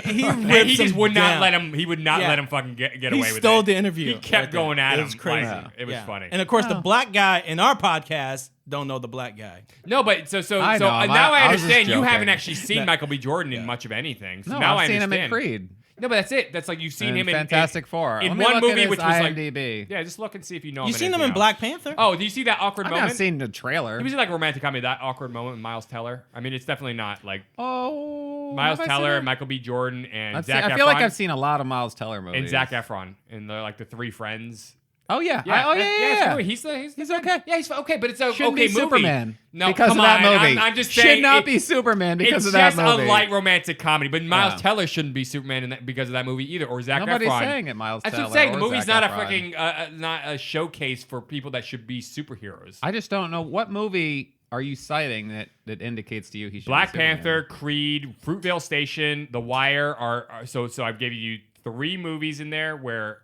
He And rips he just him would not down. let him. He would not Yeah. let him fucking get He away with it. stole the interview. He kept right there. going at It him. was crazy. Like, it was Yeah. funny. And of course, the black guy in our podcast don't know the black guy. No, but so I know him. now I I was just understand you joking. haven't actually seen Michael B. Jordan in much of anything. So No, now I I've seen him understand. in Creed. No, but that's it. That's like you've seen And him in Fantastic Four. in Let me one look at movie, his which was like IMDb. yeah. Just look and see if you know. You him seen him anything in else. Black Panther? Oh, do you see that awkward I've moment? not seen the trailer. He was in like romantic comedy. That awkward moment with Miles Teller. I mean, it's definitely not like Oh, Miles have I seen Teller, it? Michael B. Jordan, and I've Zac seen- Efron. I feel like I've seen a lot of Miles Teller movies. and Zac Efron in the like the Three Friends. Oh yeah. Yeah, Oh yeah. it's Yeah. a yeah. movie. He's okay. Yeah, he's okay, but it's a Shouldn't okay be movie. Superman. No, because come of that on. movie. I'm just saying should not it- be Superman because It's of that just movie. a light romantic comedy, but Miles Yeah. Teller shouldn't be Superman in that, because of that movie either, or Zac Nobody's Efron. saying it, Miles That's Teller. what I'm saying. The or movie's Zac not a Efron. fucking not a showcase for people that should be superheroes. I just don't know what movie are you citing that indicates to you he should Black be Superman? Panther, Creed, Fruitvale Station, The Wire are so I've given you 3 movies in there where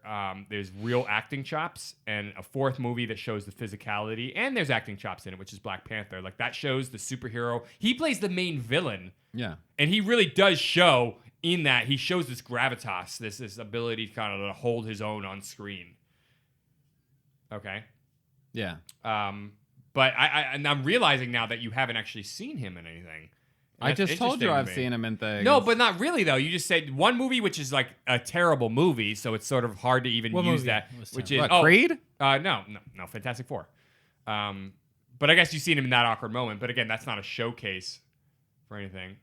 there's real acting chops, and a 4th movie that shows the physicality, and there's acting chops in it, which is Black Panther. Like that shows the superhero. He plays the main villain, Yeah. and he really does show in that he shows this gravitas, this ability kind of to hold his own on screen. Okay. Yeah. But I'm realizing now that you haven't actually seen him in anything. I That's just told you interesting to I've me. seen him in things. No, but not really though. You just said one movie, which is like a terrible movie, so it's sort of hard to even What use movie that. was Which terrible? is What, Creed? No, Fantastic Four. But I guess you've seen him in that awkward moment. But again, that's not a showcase for anything.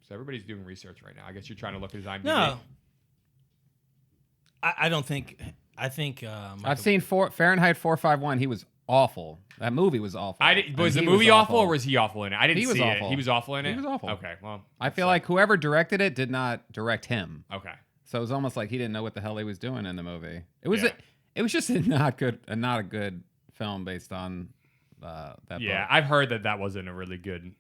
So everybody's doing research right now. I guess you're trying to look at his IMDb. No. I don't think. I think. I've seen Fahrenheit 451. He was awful. That movie was awful. Was the And he movie awful or was he awful in it? I didn't He was see awful. it. He was awful in it? He was awful. Okay, well. I feel like whoever directed it did not direct him. Okay. So it was almost like he didn't know what the hell he was doing in the movie. It was Yeah. it was just not a good film based on that Yeah, book. I've heard that wasn't a really good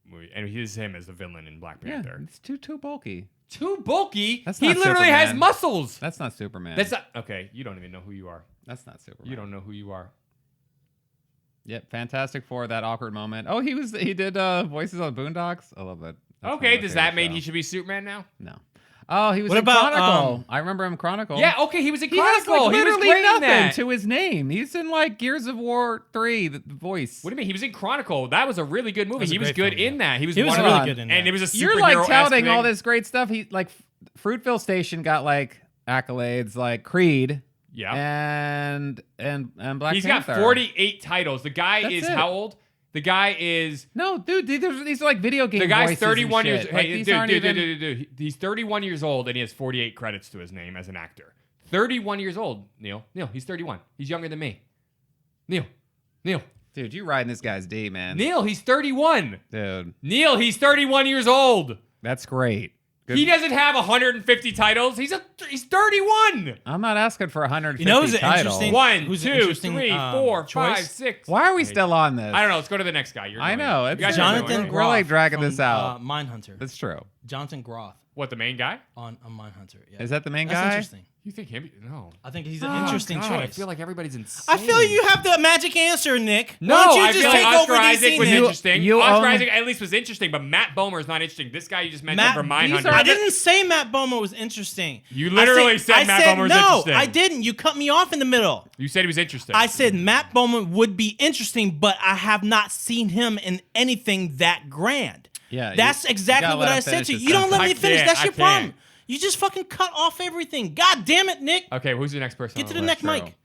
movie. And he's him as the villain in Black Yeah, Panther. it's too bulky. Too bulky? That's He not literally has Superman. muscles. That's not Superman. That's not. Okay, you don't even know who you are. That's not Superman. You don't know who you are. Yep, Fantastic Four, that awkward moment. Oh, he did voices on Boondocks. I love it. That's one Okay, of my does that favorite mean he shows. should be Superman now? No. Oh, he was What in about, Chronicle. I remember him in Chronicle. Yeah, okay, he was in He has Chronicle. like He was literally great in nothing that. to his name. He's in like Gears of War 3, the voice. What do you mean? He was in Chronicle. That was a really good movie. was a He was great good film, in yeah. that. He was He was one of really the- good in And that. it was a superhero. You're like touting all this great stuff. He like Fruitvale Station got like accolades like Creed. Yeah. And Black He's Panther. got 48 titles. The guy That's is it. how old? The guy is. No, dude, these are like video game The guy's voices 31 and years. shit. Like, Hey, these dude, aren't dude, even- dude. He's 31 years old and he has 48 credits to his name as an actor. 31 years old, Neil. He's 31. He's younger than me. Neil. Dude, you riding this guy's D, man. Neil, he's 31. Dude, Neil, he's 31 years old. that's great. Good. He doesn't have 150 titles. He's 31. I'm not asking for 150 You know who's an titles. interesting- 1, Who's an 2, interesting, 3, 4, choice? 5, 6. Why are we still on this? I don't know. Let's go to the next guy. You're I annoying. know, You it's guys are Jonathan annoying. We're like Groff dragging from, this out. Mindhunter. That's true. Jonathan Groff What, the main guy? on Mindhunter. Yeah. Is that the main That's guy? interesting. You think him? No. I think he's an interesting God, choice. I feel like everybody's insane. I feel you have the magic answer, Nick. No, Why don't you I just feel take like Oscar over Isaac DC, was Nick? interesting. you Oscar own- Isaac at least was interesting, but Matt Bomer is not interesting. This guy you just mentioned Matt, from these Mindhunter. I didn't say Matt Bomer was interesting. You literally said Matt Bomer was no, interesting. I didn't. You cut me off in the middle. You said he was interesting. I said Matt Bomer would be interesting, but I have not seen him in anything that grand. Yeah, That's you exactly gotta what let I him said finish to you. his You don't let sentence. me finish. I That's can't. your problem. You just fucking cut off everything. God damn it, Nick. Okay, who's the next person? Get on to the list? next mic.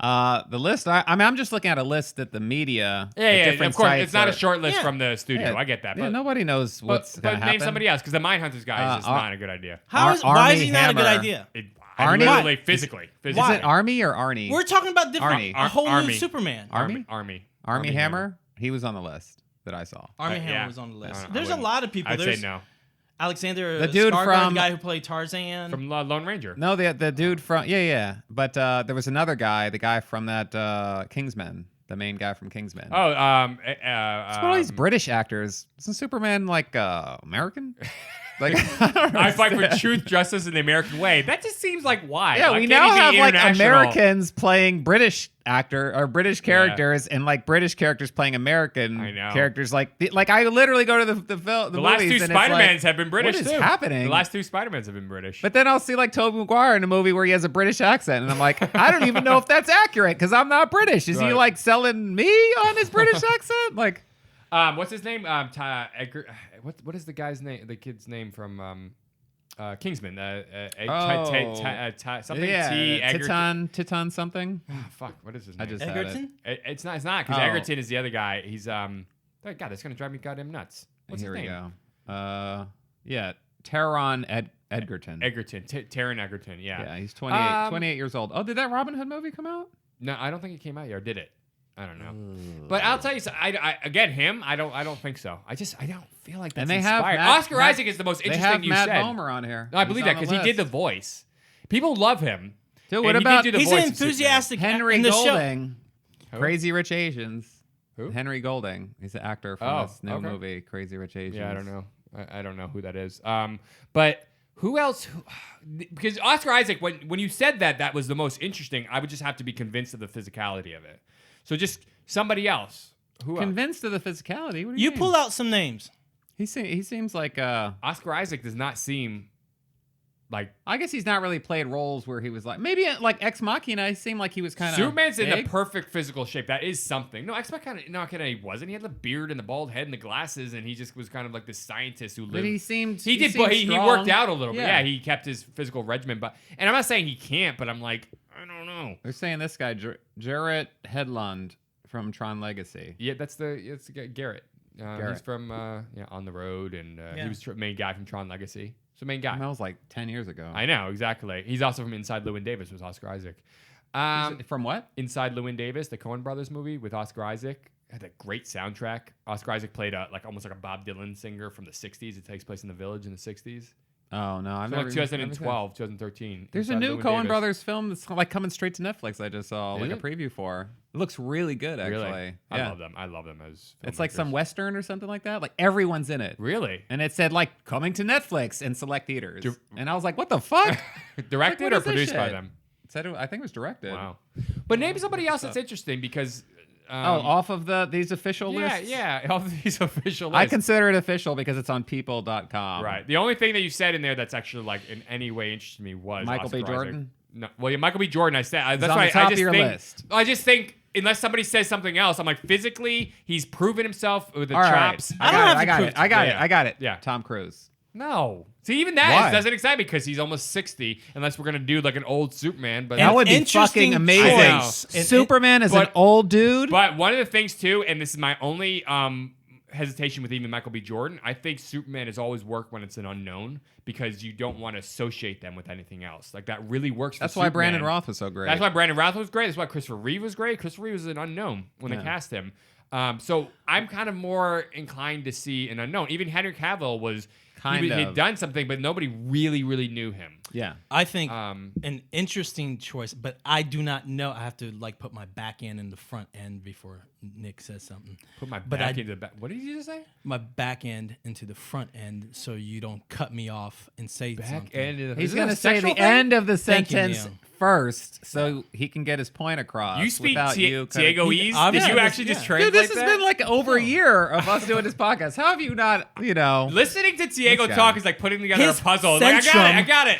The list. I mean, I'm just looking at a list that the media. Yeah, the yeah. different Of course, sites it's not a are- short list Yeah. from the studio. Yeah. I get that. Yeah, But, nobody knows what's but gonna happen. name somebody else because the Mindhunters guy is just Ar- not a good idea. How is, why is Armie he not a good Hammer. idea? I Arnie? literally, physically. Is Why? it Army or Arnie? We're talking about different, Arnie. a whole Army. new Superman. Army? Army Hammer. He was on the list that I saw. Army yeah. Hammer was on the list. I There's a wouldn't. lot of people. I'd There's say no. Alexander The dude Skarsgård, from- the guy who played Tarzan. From Lone Ranger. No, the dude from yeah. But there was another guy, the guy from that Kingsman, the main guy from Kingsman. Oh, It's one of these British actors. Isn't Superman like American? Like I fight for truth, justice, and the American way. That just seems like why? Yeah, Why we can't now he be have like international? Americans playing British actor or British characters, and like British characters playing American I know. characters. Like I literally go to the last two movies and it's Spider-Mans like, have been British What is too. happening? The last two Spider-Mans have been British. But then I'll see like Tobey Maguire in a movie where he has a British accent, and I'm like, I don't even know if that's accurate because I'm not British. Is he Right. like selling me on his British accent? Like, what's his name? Edgar. What is the guy's name? The kid's name from Kingsman. Something yeah, T. Egerton. Titan something. Fuck. What is his I name? just had it. Egerton? It's not. It's not because Oh. Egerton is the other guy. He's God. That's gonna drive me goddamn nuts. What's Here his we name? go. Yeah, Taron Edgerton. Egerton. Taron Egerton. Yeah. Yeah, he's 28 years old. Oh, did that Robin Hood movie come out? No, I don't think it came out yet. Or did it? I don't know. But I'll tell you, I again, him. I don't think so. I don't feel like that's And they have inspired. Matt- Oscar Matt- Isaac is the most They interesting have you Matt said. Bomer on here. No, I believe He's that on because he did the list. voice. People love him. Dude, And what he did about do the He's voice an of Superman. enthusiastic Henry in the show. Golding? Who? Crazy Rich Asians. Who? Henry Golding. He's the actor from Oh, this new okay. movie, Crazy Rich Asians. Yeah, I don't know. I don't know who that is. But who else? Because Oscar Isaac, when you said that was the most interesting, I would just have to be convinced of the physicality of it. So just somebody else. Who else? Convinced of the physicality. What do you You mean? pull out some names. He seems like Oscar Isaac does not seem like I guess he's not really played roles where he was like maybe like Ex Machina. He seemed like he was kind of Superman's in the perfect physical shape. That is something. No, X-Men he wasn't. He had the beard and the bald head and the glasses, and he just was kind of like this scientist who lived. But he seemed He did, seemed but he strong. worked out a little bit. Yeah. Yeah, he kept his physical regimen. And I'm not saying he can't, but I'm like, I don't know. They're saying this guy Jarrett Hedlund from Tron Legacy. Yeah, it's the guy, Garrett. Garrett. He's from On the Road, and Yeah. he was main guy from Tron Legacy. So main guy. That was like 10 years ago. I know exactly. He's also from Inside Llewyn Davis. Was Oscar Isaac. From what? Inside Llewyn Davis, the Coen Brothers movie with Oscar Isaac. Had a great soundtrack. Oscar Isaac played almost like a Bob Dylan singer from the 60s. It takes place in the village in the 60s. Oh no, I've So never like 2012, 2013. There's a Inside new Llewyn Coen Davis. Brothers film that's like coming straight to Netflix. I just saw Is like a it? preview for. It looks really good actually. Really? Yeah. I love them as It's like filmmakers. some Western or something like that. Like everyone's in it. Really? And it said like coming to Netflix and select theaters. Dir- And I was like, what the fuck? Directed what or is this produced by shit? them? I think it was directed. Wow. But name somebody else that's interesting because. Off of these official lists? Yeah, all these official lists. I consider it official because it's on people.com. Right. The only thing that you said in there that's actually like in any way interested me was Michael Oscar B. Isaac. Jordan? No, well, yeah, Michael B. Jordan. I said that's on why the top I of just your think. list. I just think unless somebody says something else, I'm like physically he's proven himself with the All right. chops. I got it. I got I got it. Yeah. I got it. Yeah. Tom Cruise. No. See, even that Why? doesn't excite me because he's almost 60, unless we're going to do like an old Superman. But That would be Interesting fucking amazing. choice. Superman is an but- old dude. But one of the things too, and this is my only hesitation with even Michael B. Jordan, I think Superman has always worked when it's an unknown because you don't want to associate them with anything else. Like that really works. That's for why Superman. Brandon Roth was so great. That's why Brandon Roth was great. That's why Christopher Reeve was great. Christopher Reeve was an unknown when they cast him. So I'm kind of more inclined to see an unknown. Even Henry Cavill was Kind he'd of. done something, but nobody really, really knew him. Yeah. I think Um, an interesting choice, but I do not know. I have to like put my back end in the front end before Nick says something. Put my But back I- into the back. What did you just say? My back end into the front end, so you don't cut me off and say something. He's Is it going a to say the sexual thing? end of the Thank you, sentence Neil. first, so he can get his point across. You speak without you kinda- Diego Ease? Did obviously, you actually just yeah. translate Dude, this has that? been like over a year of us doing this podcast. How have you not, Listening to Diego This guy. talk is like putting together His a puzzle. Like, centrum- I got it.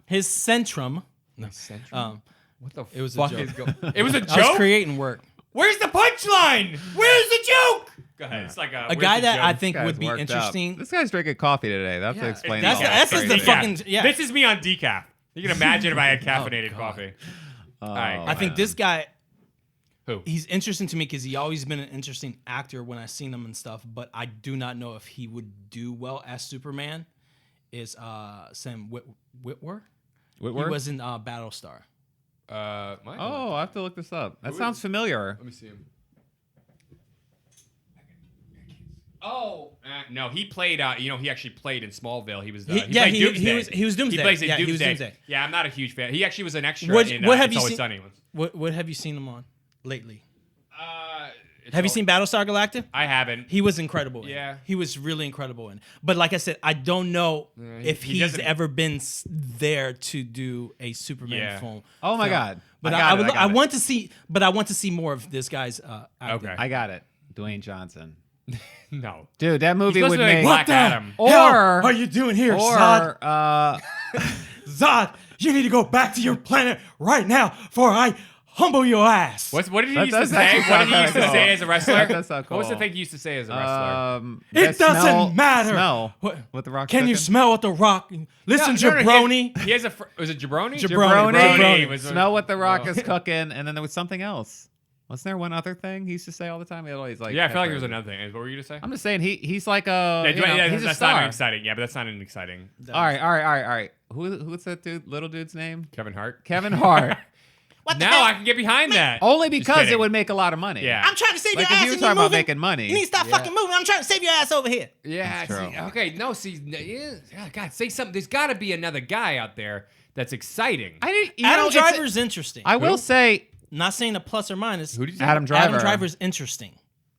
His centrum. No, What the it was a fuck joke. is going? It was a I was joke. creating work. Where's the punchline? Where's the joke? Go ahead. It's like A where's guy the that I joke? think would be worked interesting. Up. This guy's drinking coffee today. That's to explain That's it the- all. that's just the Decaf. fucking- yeah. This is me on decaf. You can imagine if I had caffeinated God. coffee. All right. I think this guy. Who? He's interesting to me because he's always been an interesting actor when I've seen him and stuff. But I do not know if he would do well as Superman. Is Sam Witwer? Whitworth? He was in Battlestar. What? Oh, I have to look this up. That Who sounds is- familiar. Let me see him. Oh no, he played. He actually played in Smallville. He was. He played Doomsday. he was Doomsday. He plays in Yeah, he was Doomsday. Doomsday. Yeah, I'm not a huge fan. He actually was an extra What- in what have It's you Always seen- Sunny. What have you seen him on lately? It's Have you all- seen Battlestar Galactica? I haven't. He was incredible. In. Yeah. He was really incredible in. But like I said, I don't know if he he's doesn't- ever been there to do a Superman Yeah. film. Oh my film. God. But I got it, I got I it. want to see. But I want to see more of this guy's. Acting. Okay. I got it. Dwayne Johnson. No. Dude, that movie supposed would to be like make... Black Adam. Or... are you doing here, Zod? Or... Zod, you need to go back to your planet right now, for I humble your ass. What did he That used to does say? actually What sound did he kinda used to cool. say as a wrestler? That does sound What was the cool. thing he used to say as a wrestler? It doesn't matter. Smell. What- What the Rock Can you cooking? smell what the Rock? Listen, No, jabroni. He has a. Was it jabroni? Jabroni. Jabroni. was- Smell what the Rock Oh. is cooking, and then there was something else. Wasn't there one other thing he used to say all the time? He had always like. Yeah, I feel like there was pepper. another thing. What were you gonna say? I'm just saying he's like a. Yeah, you know, he's a that's not star. an exciting. Yeah, but that's not an exciting. All right. Who's that dude? Little dude's name? Kevin Hart. Kevin Hart. Now I can get behind that. Only because kidding. it would make a lot of money. Yeah. I'm trying to save Like your if ass. you were and talking you about moving. making money. You need to stop fucking moving. I'm trying to save your ass over here. Yeah. That's see, true. okay. No. See. Yeah, God. Say something. There's got to be another guy out there that's exciting. Adam Driver's interesting. I will say, Not saying a plus or minus. Who did you say? Adam Driver. Adam Driver's interesting.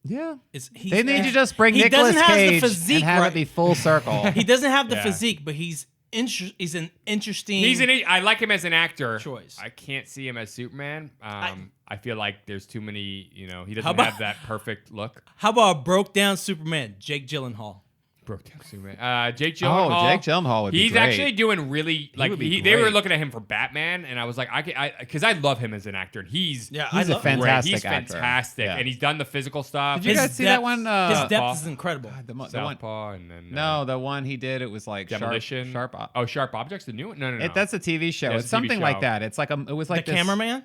yeah. He's, They need to just bring he Nicolas doesn't have the Cage physique and have right. it be full circle. He doesn't have the Yeah. physique, but he's an interesting. I like him as an actor. Choice. I can't see him as Superman. I feel like there's too many. He How doesn't about- have that perfect look. How about a broke down Superman, Jake Gyllenhaal? Broke down Superman. Jake Gyllenhaal. Jake Gyllenhaal would be He's great. actually doing really like. would be They were great. looking at him for Batman, and I was like, because I love him as an actor, and he's Yeah, He's a love fan- him. great. He's fantastic actor. fantastic, Yeah. and he's done the physical stuff. Did you guys see that one, his Southpaw? depth is incredible. the one. Southpaw, and then No, the one he did. It was like Demolition. Sharp. Sharp Objects, the new one. No. That's a TV show. Yeah, it's it's a TV something like show. that. It's like it was like The this, cameraman.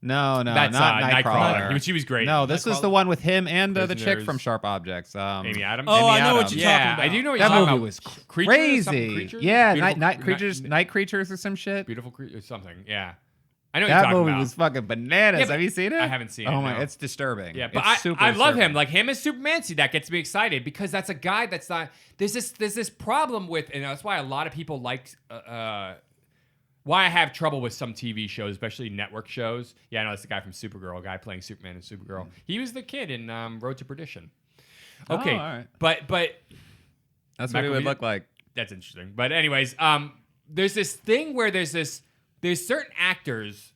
No, That's not Nightcrawler. She was great. No, this was the one with him and the chick Prisoners. from Sharp Objects. Amy Adams. Oh, I Amy know what Adams. you're talking Yeah, about. I do know what That you're movie talking was about. Creatures? Something crazy. creatures? Yeah, Beautiful- night creatures or some shit. Beautiful creatures, something. Yeah, I know what That you're talking movie about. was fucking bananas. Yeah, but Have you seen it? I haven't seen it, Oh my, no. it's disturbing. Yeah, but It's super I love him. disturbing. Like him as Superman. See, that gets me excited because that's a guy that's not. There's this problem with, and that's why a lot of people like. Why I have trouble with some TV shows, especially network shows. Yeah, I know that's the guy from Supergirl, a guy playing Superman in Supergirl. He was the kid in Road to Perdition. Okay, all right. but That's what it Michael would B- look like. that's interesting. But anyways, there's this thing where there's certain actors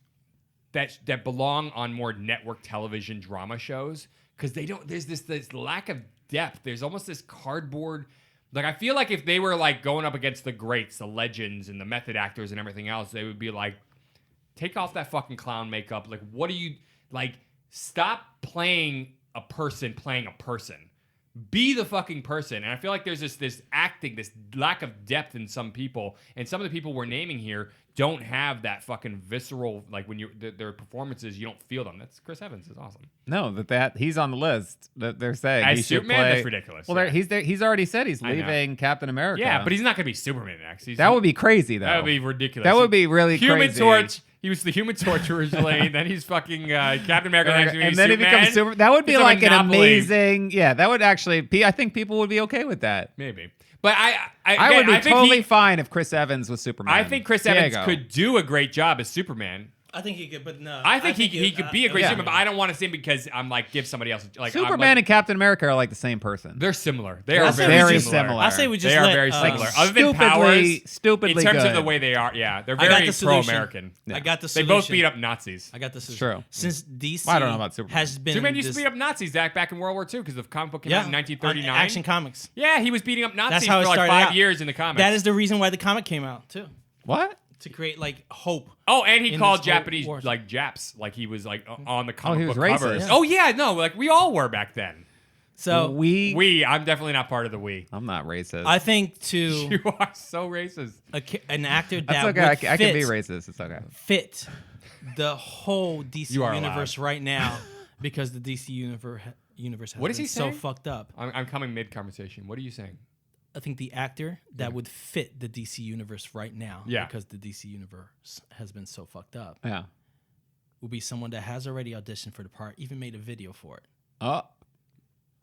that belong on more network television drama shows because they don't. There's this lack of depth. There's almost this cardboard. Like I feel like if they were like going up against the greats, the legends, and the method actors and everything else, they would be like, take off that fucking clown makeup. Like, what do you like? Stop playing a person playing a person. Be the fucking person. And I feel like there's this acting, this lack of depth in some people, and some of the people we're naming here don't have that fucking visceral, like when their performances, you don't feel them. That's Chris Evans is awesome. No, that he's on the list. That they're saying As he should Superman, play. that's ridiculous. Well, Yeah. he's already said he's I know. leaving Captain America. Yeah, but he's not gonna be Superman next. That would be crazy, though. That would be ridiculous. That would be really Human crazy. Torch. He was the Human Torch originally. Then he's fucking Captain America. And then he becomes Superman. That would be It's a like an monopoly. amazing. Yeah, that would actually be. I think people would be okay with that. Maybe. But I would be think totally fine if Chris Evans was Superman. I think Chris Evans Diego. could do a great job as Superman. I think he could, but no. I think he could be a great yeah. Superman, but I don't want to see him because I'm like, give somebody else. Like I'm Superman like, and Captain America are like the same person. they're similar. They are I say very, we very just- similar. I say we just They are let, very similar. Other than stupidly- powers, stupidly in terms of good. the way they are, yeah, they're I got very the solution. pro-American. I got the They solution. both beat up Nazis. I got the solution. True. Since DC Well, I don't know about Superman. has been Superman used this, to beat up Nazis back in World War II because the comic book came out in on 1939. Action Comics. Yeah, he was beating up Nazis how it for like started 5 out. years in the comics. That is the reason why the comic came out too, What? to create like hope. Oh, and he in called this whole Japanese war. like Japs, like he was like on the comic he was book covers. racist. Oh yeah, no, like we all were back then. So I'm definitely not part of the we. I'm not racist. I think to You are so racist. an actor that That's okay. would I can be fit- racist. It's okay. fit the whole DC You are universe right now because the DC universe has What is been he so saying? fucked up. I'm coming mid conversation. What are you saying? I think the actor that would fit the DC universe right now, Yeah. because the DC universe has been so fucked up, Yeah. will be someone that has already auditioned for the part, even made a video for it. Oh.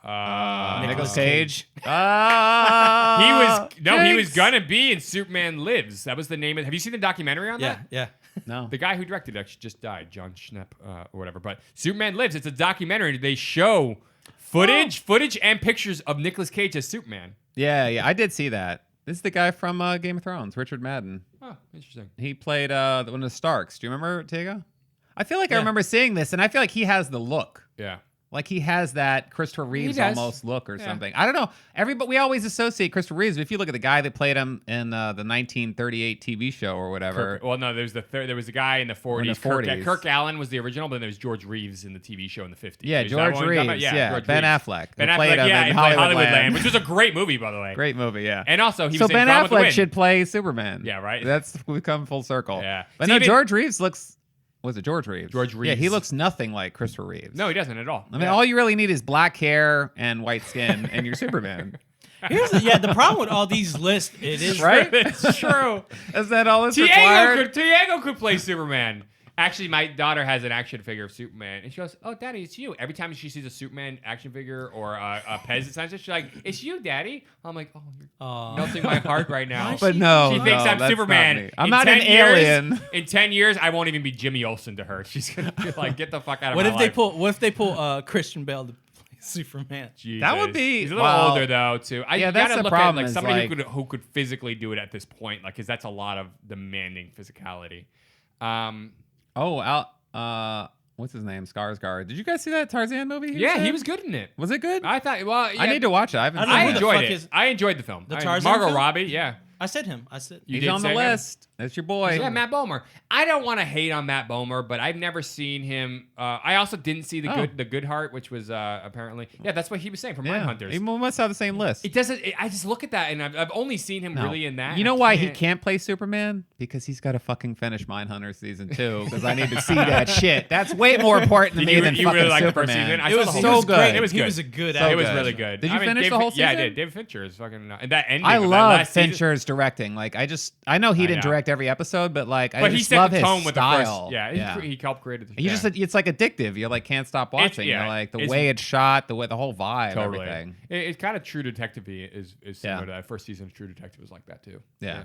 Nicolas Nicolas Cage. Cage. Ah. He was gonna be in Superman Lives. That was the name of. Have you seen the documentary on that? Yeah. No. The guy who directed it actually just died, John Schnepp or whatever. But Superman Lives. It's a documentary. They show footage and pictures of Nicolas Cage as Superman. Yeah. I did see that. This is the guy from Game of Thrones, Richard Madden. Oh, interesting. He played one of the Starks. Do you remember, Diego? I feel like I remember seeing this, and I feel like he has the look. Yeah. Like he has that Christopher Reeves does. almost look or Yeah. something. I don't know. We always associate Christopher Reeves. But if you look at the guy that played him in the 1938 TV show or whatever. Well, no, there was a guy in the 40s. In the 40s. Kirk Allen was the original, but then there was George Reeves in the TV show in the 50s. Yeah, Is that George what we're talking about? Reeves. Yeah, Yeah, George Ben Reeves. Affleck. Ben Who Affleck, played him yeah, in he played Hollywoodland. which was a great movie, by the way. Great movie, yeah. And also, he so was Ben in Gone with the Affleck Wind. should play Superman. Yeah, right. That's we come full circle. Yeah. But See, no, even- George Reeves looks. Was it George Reeves? George Yeah, Reeves. he looks nothing like Christopher Reeves. No, he doesn't at all. I mean, all you really need is black hair and white skin, and you're Superman. The problem with all these lists, it is Right? It's true. Is that all that's required? Diego could play Superman. Actually, my daughter has an action figure of Superman, and she goes, "Oh, Daddy, it's you." Every time she sees a Superman action figure or a Pez essentially, she's like, "It's you, Daddy." I'm like, "Oh, you're melting my heart right now." But no, She thinks no, I'm that's Superman. Not me. I'm In not 10 an years- alien. In 10 years, I won't even be Jimmy Olsen to her. She's gonna be like, "Get the fuck out of What my if life." What if they pull Christian Bale to play Superman? Jesus. That would be- He's a little well, older though, too. yeah, You that's gotta the look problem at like is, somebody like- who could physically do it at this point, like, because that's a lot of demanding physicality. What's his name? Skarsgård. Did you guys see that Tarzan movie? Yeah, he was good in it. Was it good? I thought. Well, yeah, I need to watch it. I haven't I seen don't know I who it. the enjoyed fuck it. is- I enjoyed the film. The I- Tarzan Margot film? Robbie. Yeah, I said him. I said You He's did on the say him? list. That's your boy. Yeah, Matt Bomer. I don't want to hate on Matt Bomer, but I've never seen him. I also didn't see the Good Heart, which was apparently that's what he was saying from Mindhunters. He must have the same list. It doesn't. I just look at that and I've only seen him No. really in that. You and know I why he can't play Superman? Because he's got to fucking finish Mindhunter season 2. Because I need to see that shit. That's way more important to Did me you- than you fucking really liked the Superman. first season? I it saw was the whole so season. good. It was He good. was a good So actor. It was good. really good. Did you finish David the whole Yeah, I season? did. David Fincher is fucking and that ending. I of that love last season- Fincher's directing. Like, I know he didn't know. direct every episode, but like, I But he just set love the his tone with style. the first. Yeah, he helped create it. You just, it's like addictive. You like can't stop watching. yeah, You're like the it's- way it's shot, the whole vibe, totally. everything. It's kind of True Detective-y is similar Yeah. to that first season of True Detective was like that too. Yeah.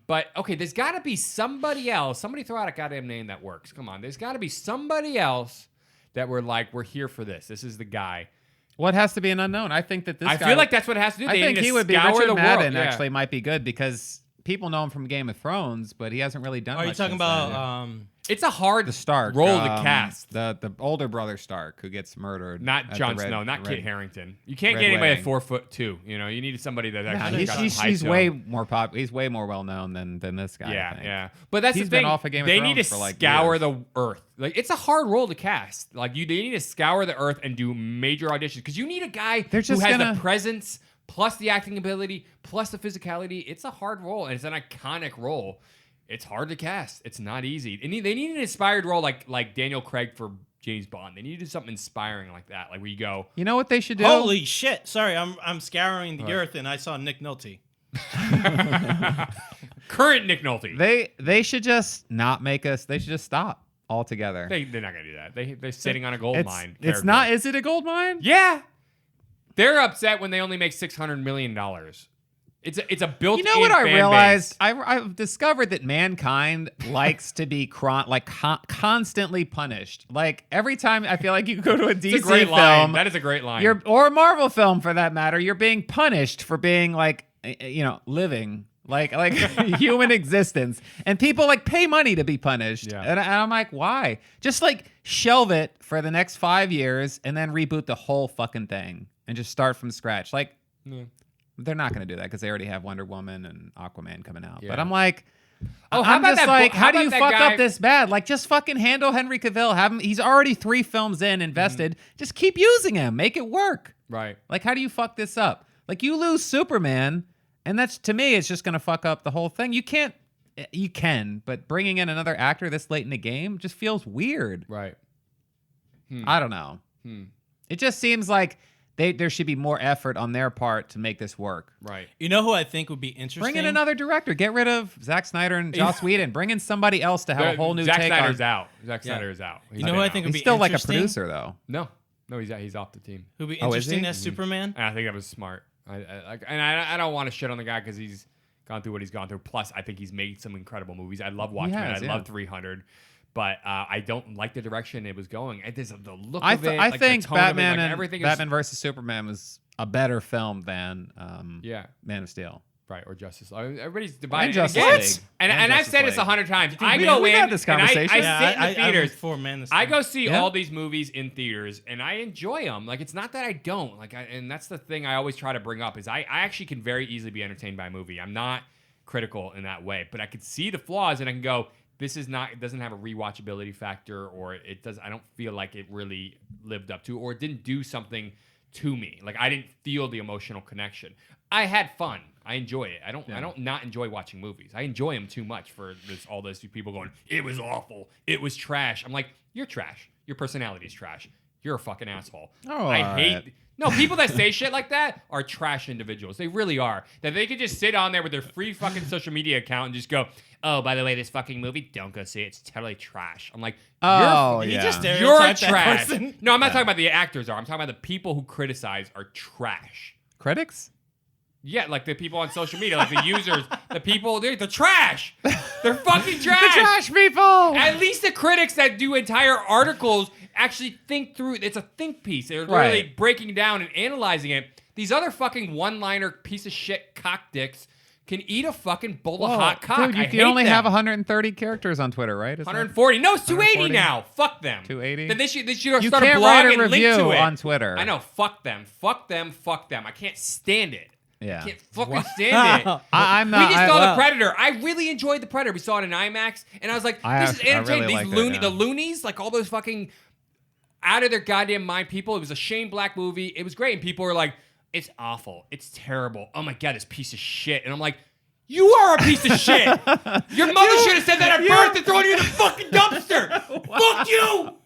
But okay, there's got to be somebody else. Somebody throw out a goddamn name that works. Come on, there's got to be somebody else that we're here for this. This is the guy. What has to be an unknown? I think that this. I guy, feel like that's what it has to do. I They think need to he would be. scour Richard the Madden world. Yeah. actually might be good because people know him from Game of Thrones, but he hasn't really done. Are you much talking since then. about It's a hard The Stark role to cast. The older brother Stark who gets murdered. Not at Jon the Snow, not Kit Red- Harington. You can't Red get anybody Wedding. at 4'2". You know, you need somebody that Yeah, actually got some height he's to way him. more he's way more well known than this guy. I Yeah, think. yeah. But that's He's the been thing. off of Game of They need to Thrones for, like, scour years. the earth. Like it's a hard role to cast. Like they need to scour the earth and do major auditions because you need a guy They're who just has gonna- the presence plus the acting ability plus the physicality. It's a hard role and it's an iconic role. It's hard to cast. It's not easy. They need an inspired role like Daniel Craig for James Bond. They need to do something inspiring like that. Like where you go, You know what they should do? Holy shit! Sorry, I'm scouring the earth and I saw Nick Nolte. current Nick Nolte. They should just not make us. They should just stop altogether. They're not gonna do that. They're sitting on a gold mine. It's character. not. Is it a gold mine? Yeah, they're upset when they only make $600 million. It's a built-in. You know what I fan realized? base. I've discovered that mankind likes to be constantly punished. Like every time I feel like you go to a DC It's a great film, line. That is a great line. or a Marvel film for that matter, you're being punished for being like living like human existence, and people like pay money to be punished. Yeah. And I'm like, why? Just like shelve it for the next 5 years and then reboot the whole fucking thing and just start from scratch. Like. Yeah. They're not going to do that because they already have Wonder Woman and Aquaman coming out. Yeah. But I'm like, Oh, how I'm about just that like, bo- how how do you about fuck that guy- up this bad? Like, just fucking handle Henry Cavill. Have him. He's already 3 films invested. Just keep using him. Make it work. Right. Like, how do you fuck this up? Like, you lose Superman, and that's, to me, it's just going to fuck up the whole thing. You can't, you can, but bringing in another actor this late in the game just feels weird. Right. I don't know. It just seems like there should be more effort on their part to make this work. Right. You know who I think would be interesting? Bring in another director. Get rid of Zack Snyder and Joss Whedon. Bring in somebody else to have a whole new Zack take Snyder's on. out. Zack Snyder is out. You know who I think would He's be still like a interesting? producer though. No, he's off the team. Who'd be Oh, is interesting he? as Superman? And I think that was smart. I don't want to shit on the guy because he's gone through what he's gone through. Plus, I think he's made some incredible movies. I love Watchmen. has, I yeah. love 300. But I don't like the direction it was going. There's the look I of it. I like, think the tone of it, Batman like, and everything Batman versus Superman was a better film than Yeah. Man of Steel. Right, or Justice League. Everybody's divided. And Justice again. League. And And I've Justice said this League. 100 times. I we- go we've in had this and conversation. I Yeah, sit in the theaters. for Man of I Steel. go see Yeah. all these movies in theaters, and I enjoy them. Like it's not that I don't. And that's the thing I always try to bring up is I actually can very easily be entertained by a movie. I'm not critical in that way, but I could see the flaws, and I can go, this is not. It doesn't have a rewatchability factor, or it does. I don't feel like it really lived up to, or it didn't do something to me. Like I didn't feel the emotional connection. I had fun. I enjoy it. I don't not enjoy watching movies. I enjoy them too much for all those people going, it was awful. It was trash. I'm like, you're trash. Your personality is trash. You're a fucking asshole. Oh, I all hate. right. No, people that say shit like that are trash individuals. They really are. That they could just sit on there with their free fucking social media account and just go, oh, by the way, this fucking movie, don't go see it. It's totally trash. I'm like, Oh, You yeah. just you're stereotype that trash. person. No, I'm not talking about the actors are. I'm talking about the people who criticize are trash. Critics? Yeah, like the people on social media, like the users, the people, they're trash. They're fucking trash. The trash people! At least the critics that do entire articles actually think through. It's a think piece. They're Right. really breaking down and analyzing it. These other fucking one-liner piece of shit cock dicks can eat a fucking bowl of hot cock. Dude, you I can hate only them. have 130 characters on Twitter, right? Isn't that- 140. No, it's 280 140? now. Fuck them. 280? Then they should You start a can't blog write a and link review to it on Twitter. I know. Fuck them. Fuck them. Fuck them. I can't stand it. Yeah. Can't fucking stand it. I'm We not. just saw I- The Predator. I really enjoyed The Predator. We saw it in IMAX, and I was like, I this is really entertaining. liked These it, yeah. the loonies, like all those fucking out of their goddamn mind people. It was a Shane Black movie. It was great, and people were like, it's awful. It's terrible. Oh my God, this piece of shit. And I'm like, you are a piece of shit. Your mother should have said that at birth and thrown you in the fucking dumpster. Fuck you.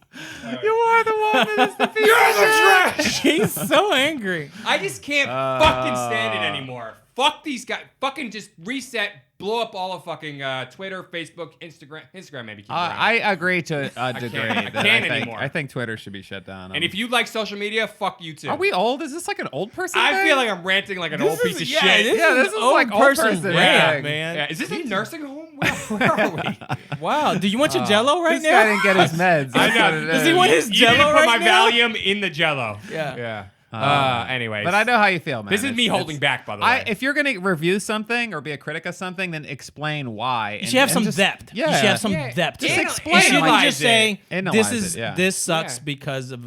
You are the one that is the piece You're of the shit. trash. He's so angry. I just can't fucking stand it anymore. Fuck these guys. Fucking just reset, blow up all of fucking Twitter, Facebook, Instagram maybe. Keep around. I agree to a degree. I that can't think, anymore. I think Twitter should be shut down. And if you like social media, fuck you too. Are we old? Is this like an old person I thing? feel like I'm ranting like an old piece of shit. this is like old person rant, rant. man. Yeah, is this a nursing home? Where are we? Wow. Do you want your Jello right This now? guy didn't get his meds. I That's know. what it Does is. he want his You need to Jell-O put right my now? Valium in the Jello. Yeah. Yeah. Anyways. But I know how you feel, man. This is me holding back, by the way. If you're going to review something or be a critic of something, then explain why. You should have some depth. Yeah. You should have some depth. Just to it. explain You shouldn't it. just say Analyze it, yeah. this sucks Yeah. because of.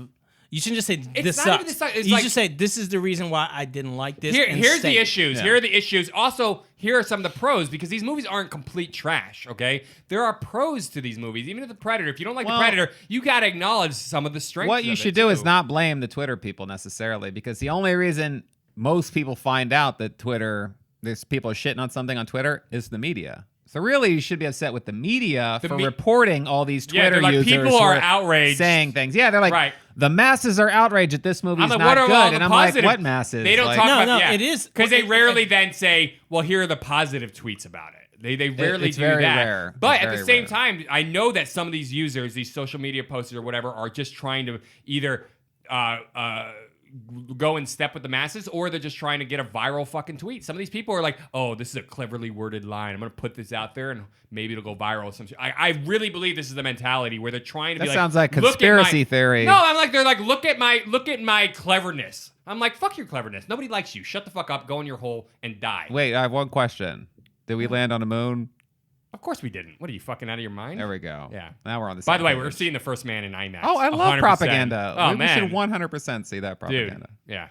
You shouldn't just say this not sucks. even this sucks, it's You like- should say this is the reason why I didn't like this. and Here's say the it. issues. Yeah. Here are the issues. Also, here are some of the pros because these movies aren't complete trash, okay? There are pros to these movies. Even if The Predator, if you don't like The Predator, you got to acknowledge some of the strengths What you of should it, do is too. not blame the Twitter people necessarily, because the only reason most people find out that there's people are shitting on something on Twitter is the media. So really, you should be upset with the media for reporting all these Twitter they're like, users. people who are outraged. saying things. Yeah, they're like, Right. the masses are outraged that this movie's I'm like, not what are good, all the and I'm positive? like, what masses? They don't Like, talk No, about no, yeah. it is- because they it- rarely then say, well, here are the positive tweets about it. They rarely it's do very that. rare. But It's at the very same rare. time, I know that some of these users, these social media posters or whatever, are just trying to either go in step with the masses, or they're just trying to get a viral fucking tweet. Some of these people are like, oh, this is a cleverly worded line. I'm going to put this out there and maybe it'll go viral. I really believe this is the mentality where they're trying to That be like, sounds like "Look at conspiracy my-" theory. No, I'm like, they're like, look at my cleverness. I'm like, fuck your cleverness. Nobody likes you. Shut the fuck up, go in your hole and die. Wait, I have one question. Did we land on the moon? Of course we didn't. What are you, fucking out of your mind? There we go. Yeah. Now we're on the By same the way, page. we're seeing The First Man in IMAX. Oh, I love 100%. propaganda. Oh, we man. should 100% see that Dude, propaganda. yeah.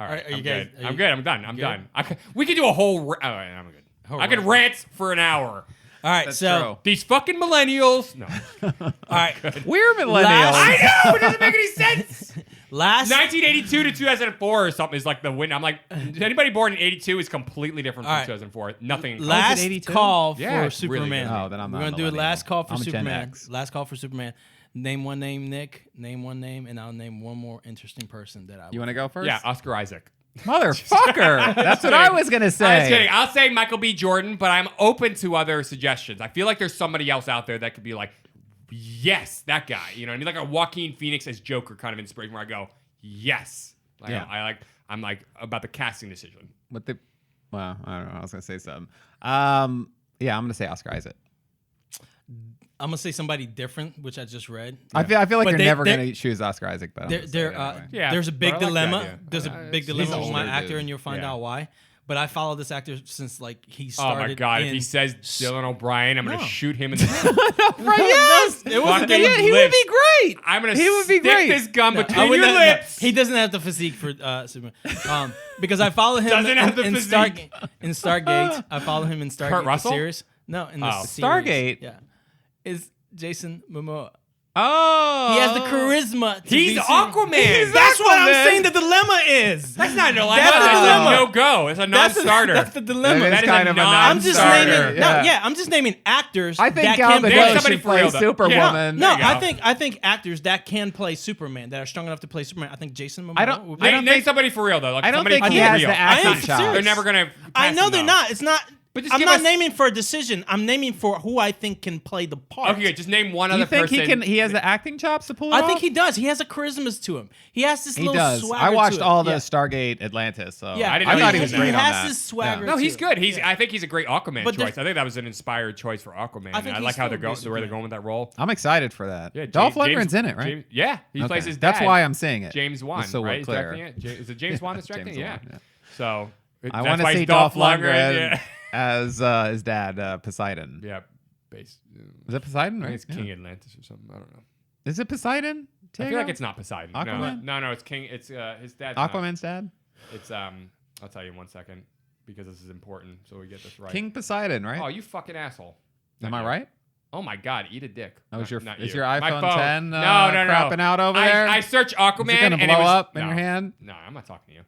All right, Are you I'm guys- good. are I'm you good. I'm done. I'm good? done. We could do a whole. All right, I'm good. I could rant for an hour. All right, That's so true. These fucking millennials. No, all right, We're millennials. Last- I know it doesn't make any sense. last 1982 to 2004 or something is like the win. I'm like, anybody born in 82 is completely different from All right. 2004. Nothing. last 82? call Yeah, for it's really Superman. good. Oh, then I'm not We're gonna do a millennial. last call for I'm Gen Superman. X. Last call for Superman. Name one name, Nick. Name one name, and I'll name one more interesting person that I. You want to go first? Yeah, Oscar Isaac. Motherfucker. That's what I was going to say. I'm just kidding. I'll say Michael B. Jordan, but I'm open to other suggestions. I feel like there's somebody else out there that could be like, yes, that guy. You know what I mean? Like a Joaquin Phoenix as Joker kind of inspiration where I go, yes. Like, Yeah. I'm like about the casting decision. Well, I don't know. I was going to say something. Yeah, I'm going to say Oscar Isaac. I'm gonna say somebody different, which I just read. I feel like But you're they- never they're- going to choose Oscar Isaac, but I'm There, gonna say there, it anyway. Yeah, there's a but big I like the dilemma. idea. There's a big He's dilemma with older, one actor, dude. and you'll find Yeah. out why. But I follow this actor since like he Oh started. my God! If in- he says Dylan O'Brien, I'm No. gonna shoot him in the. yes, it was a Fucking good. Yeah, he would be great. I'm gonna He would be stick great. this gun I between would your not- lips. He doesn't have the physique for Superman. Because I follow him Doesn't have the in physique. in Stargate. I follow him in Stargate. Kurt the Russell? series. No, in the Oh. series. Stargate? Yeah, is Jason Momoa. Oh. He has the charisma. To He's be Aquaman. That's what I'm Aquaman. saying. The dilemma is. That's not a dilemma. That's the That's dilemma. a no-go. It's a non-starter. That's the dilemma. That is That is kind a of a I'm just non-starter. naming. Yeah. No, yeah, I'm just naming actors. I think that Gal can Gadot Name play. somebody should for play real, though. Superwoman. No, There you go. I think actors that can play Superman, that are strong enough to play Superman. I think Jason Momoa. I don't- would be- I don't Name think- somebody for real though. Like I don't somebody think he for has real. the acting I am chops. serious. They're never gonna. I cast know him, they're though. not. It's not. But just I'm give not us- naming for a decision. I'm naming for who I think can play the part. Okay, just name one Do other you think person. he has the acting chops to pull it I off? think he does. He has a charisma to him. He has this He little does. swagger. I watched to all it. the Yeah. Stargate Atlantis, so Yeah, I didn't I know thought he he was was great great He on has that. this swagger. No, he's to good. it. I think he's a great Aquaman But choice. I think that was an inspired choice for Aquaman. I think I he's like how they're still going, a where they're Superman. going with that role. I'm excited for that. Yeah, Dolph James- Lundgren's in it, right? James, yeah, he Okay. plays his dad. That's why I'm saying it. James Wan, Just so we're right? Is clear. directing it? Is it James Wan that's directing? James it? Yeah. Wan, yeah. So I that's want to why see he's Dolph Lundgren Yeah. as his dad, Poseidon. Yeah. Base. Is it Poseidon? I Right? think it's King Atlantis or something. I don't know. Is it Poseidon? I feel Diego? like it's not Poseidon. Aquaman? No, it's King. It's his dad's not. Aquaman's dad. It's I'll tell you in 1 second because this is important, so we get this right. King Poseidon, right? Oh, you fucking asshole! Am Not I you. right? Oh my God, eat a dick. Oh, is Not is you. your My iPhone phone. 10 no, crapping out over there? I searched Aquaman Is it gonna and blow it was, up in no, your hand? No, I'm not talking to you.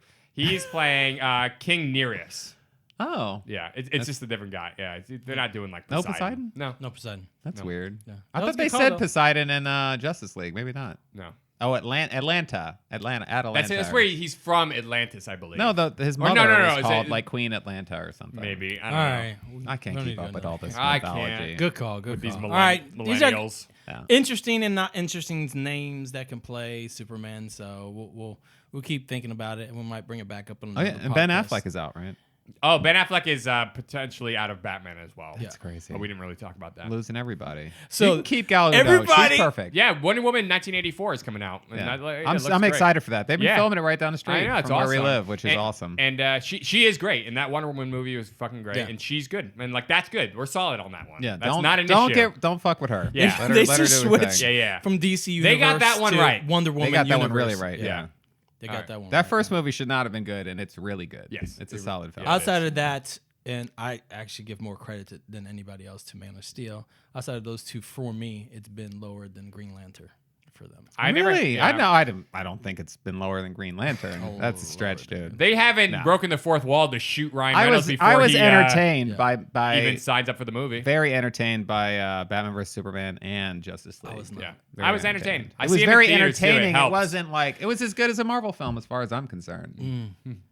He's playing King Nereus. Oh, Yeah, it's just a different guy. Yeah, they're not doing like No Poseidon. Poseidon? No, No, Poseidon. that's No. weird. Yeah. I That was thought a they good call, said though. Poseidon in Justice League. Maybe not. no. Oh, Atlanta. That's where he's from, Atlantis, I believe. No, his Or no, mother no, no, was is called it- like Queen Atlanta or something. maybe. I All don't know. right. I can't Don't keep need up to with know. all this I mythology. can't. Good call. Good With these call. millenn- All right. These are millennials. Yeah. interesting and not interesting names that can play Superman. So we'll keep thinking about it, and we might bring it back up on. Oh yeah, another and Ben podcast. Affleck is out, right? Oh, Ben Affleck is potentially out of Batman as well. That's crazy. But we didn't really talk about that. Losing everybody. So, you can keep Gal Gadot. everybody- She's perfect. Yeah, Wonder Woman 1984 is coming out. And Yeah. it I'm looks great. excited for that. They've been filming it right down the street I know, it's from where we awesome. live, which is And- awesome. And she is great. And that Wonder Woman movie was fucking great. Yeah. And she's good. And like that's good. We're solid on that one. Yeah, that's don't not an don't issue. don't fuck with her. Yeah. let her, they let her just do her switched thing. Yeah. from DC Universe They got that one to right. Wonder Woman They got that one Universe. really right. Yeah. They got that one. That right. first movie should not have been good, and it's really good. Yes. It's a solid film. Yeah. Outside of that, and I actually give more credit than anybody else to Man of Steel. Outside of those two, for me, it's been lower than Green Lantern for them. Really? Yeah. I don't think it's been lower than Green Lantern. Oh, That's a stretch, dude. They haven't broken the fourth wall to shoot Ryan I Reynolds was before I was he entertained yeah. by even signs up for the movie. very entertained by Batman vs Superman and Justice League. was not. Yeah, Very I was entertained. I It see was him in very theaters, too. entertaining. It helps. wasn't like it was as good as a Marvel film as far as I'm concerned.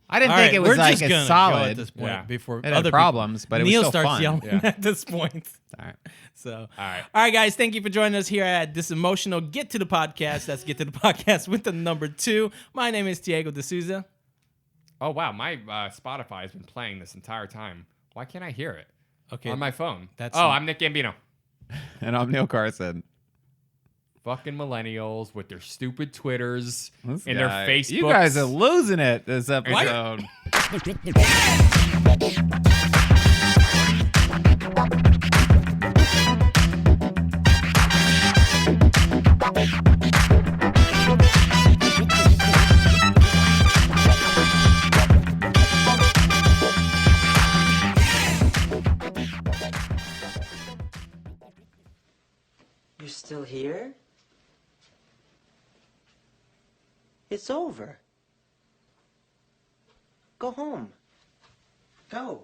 I didn't All think right, it was we're like just gonna as go at solid. this point Yeah. before It had other problems, people. but it was Neil still starts fun. yelling Yeah. at this point. All right. So, right. all right, guys, thank you for joining us here at this emotional Get to the Podcast. That's Get to the Podcast with the number 2. My name is Diego D'Souza. Oh wow, my Spotify has been playing this entire time. Why can't I hear it? Okay, On my phone. That's I'm Nick Gambino. And I'm Neil Carson. Fucking millennials with their stupid Twitters This and guy- their Facebooks. You guys are losing it this episode. You're still here? It's over. Go home. Go.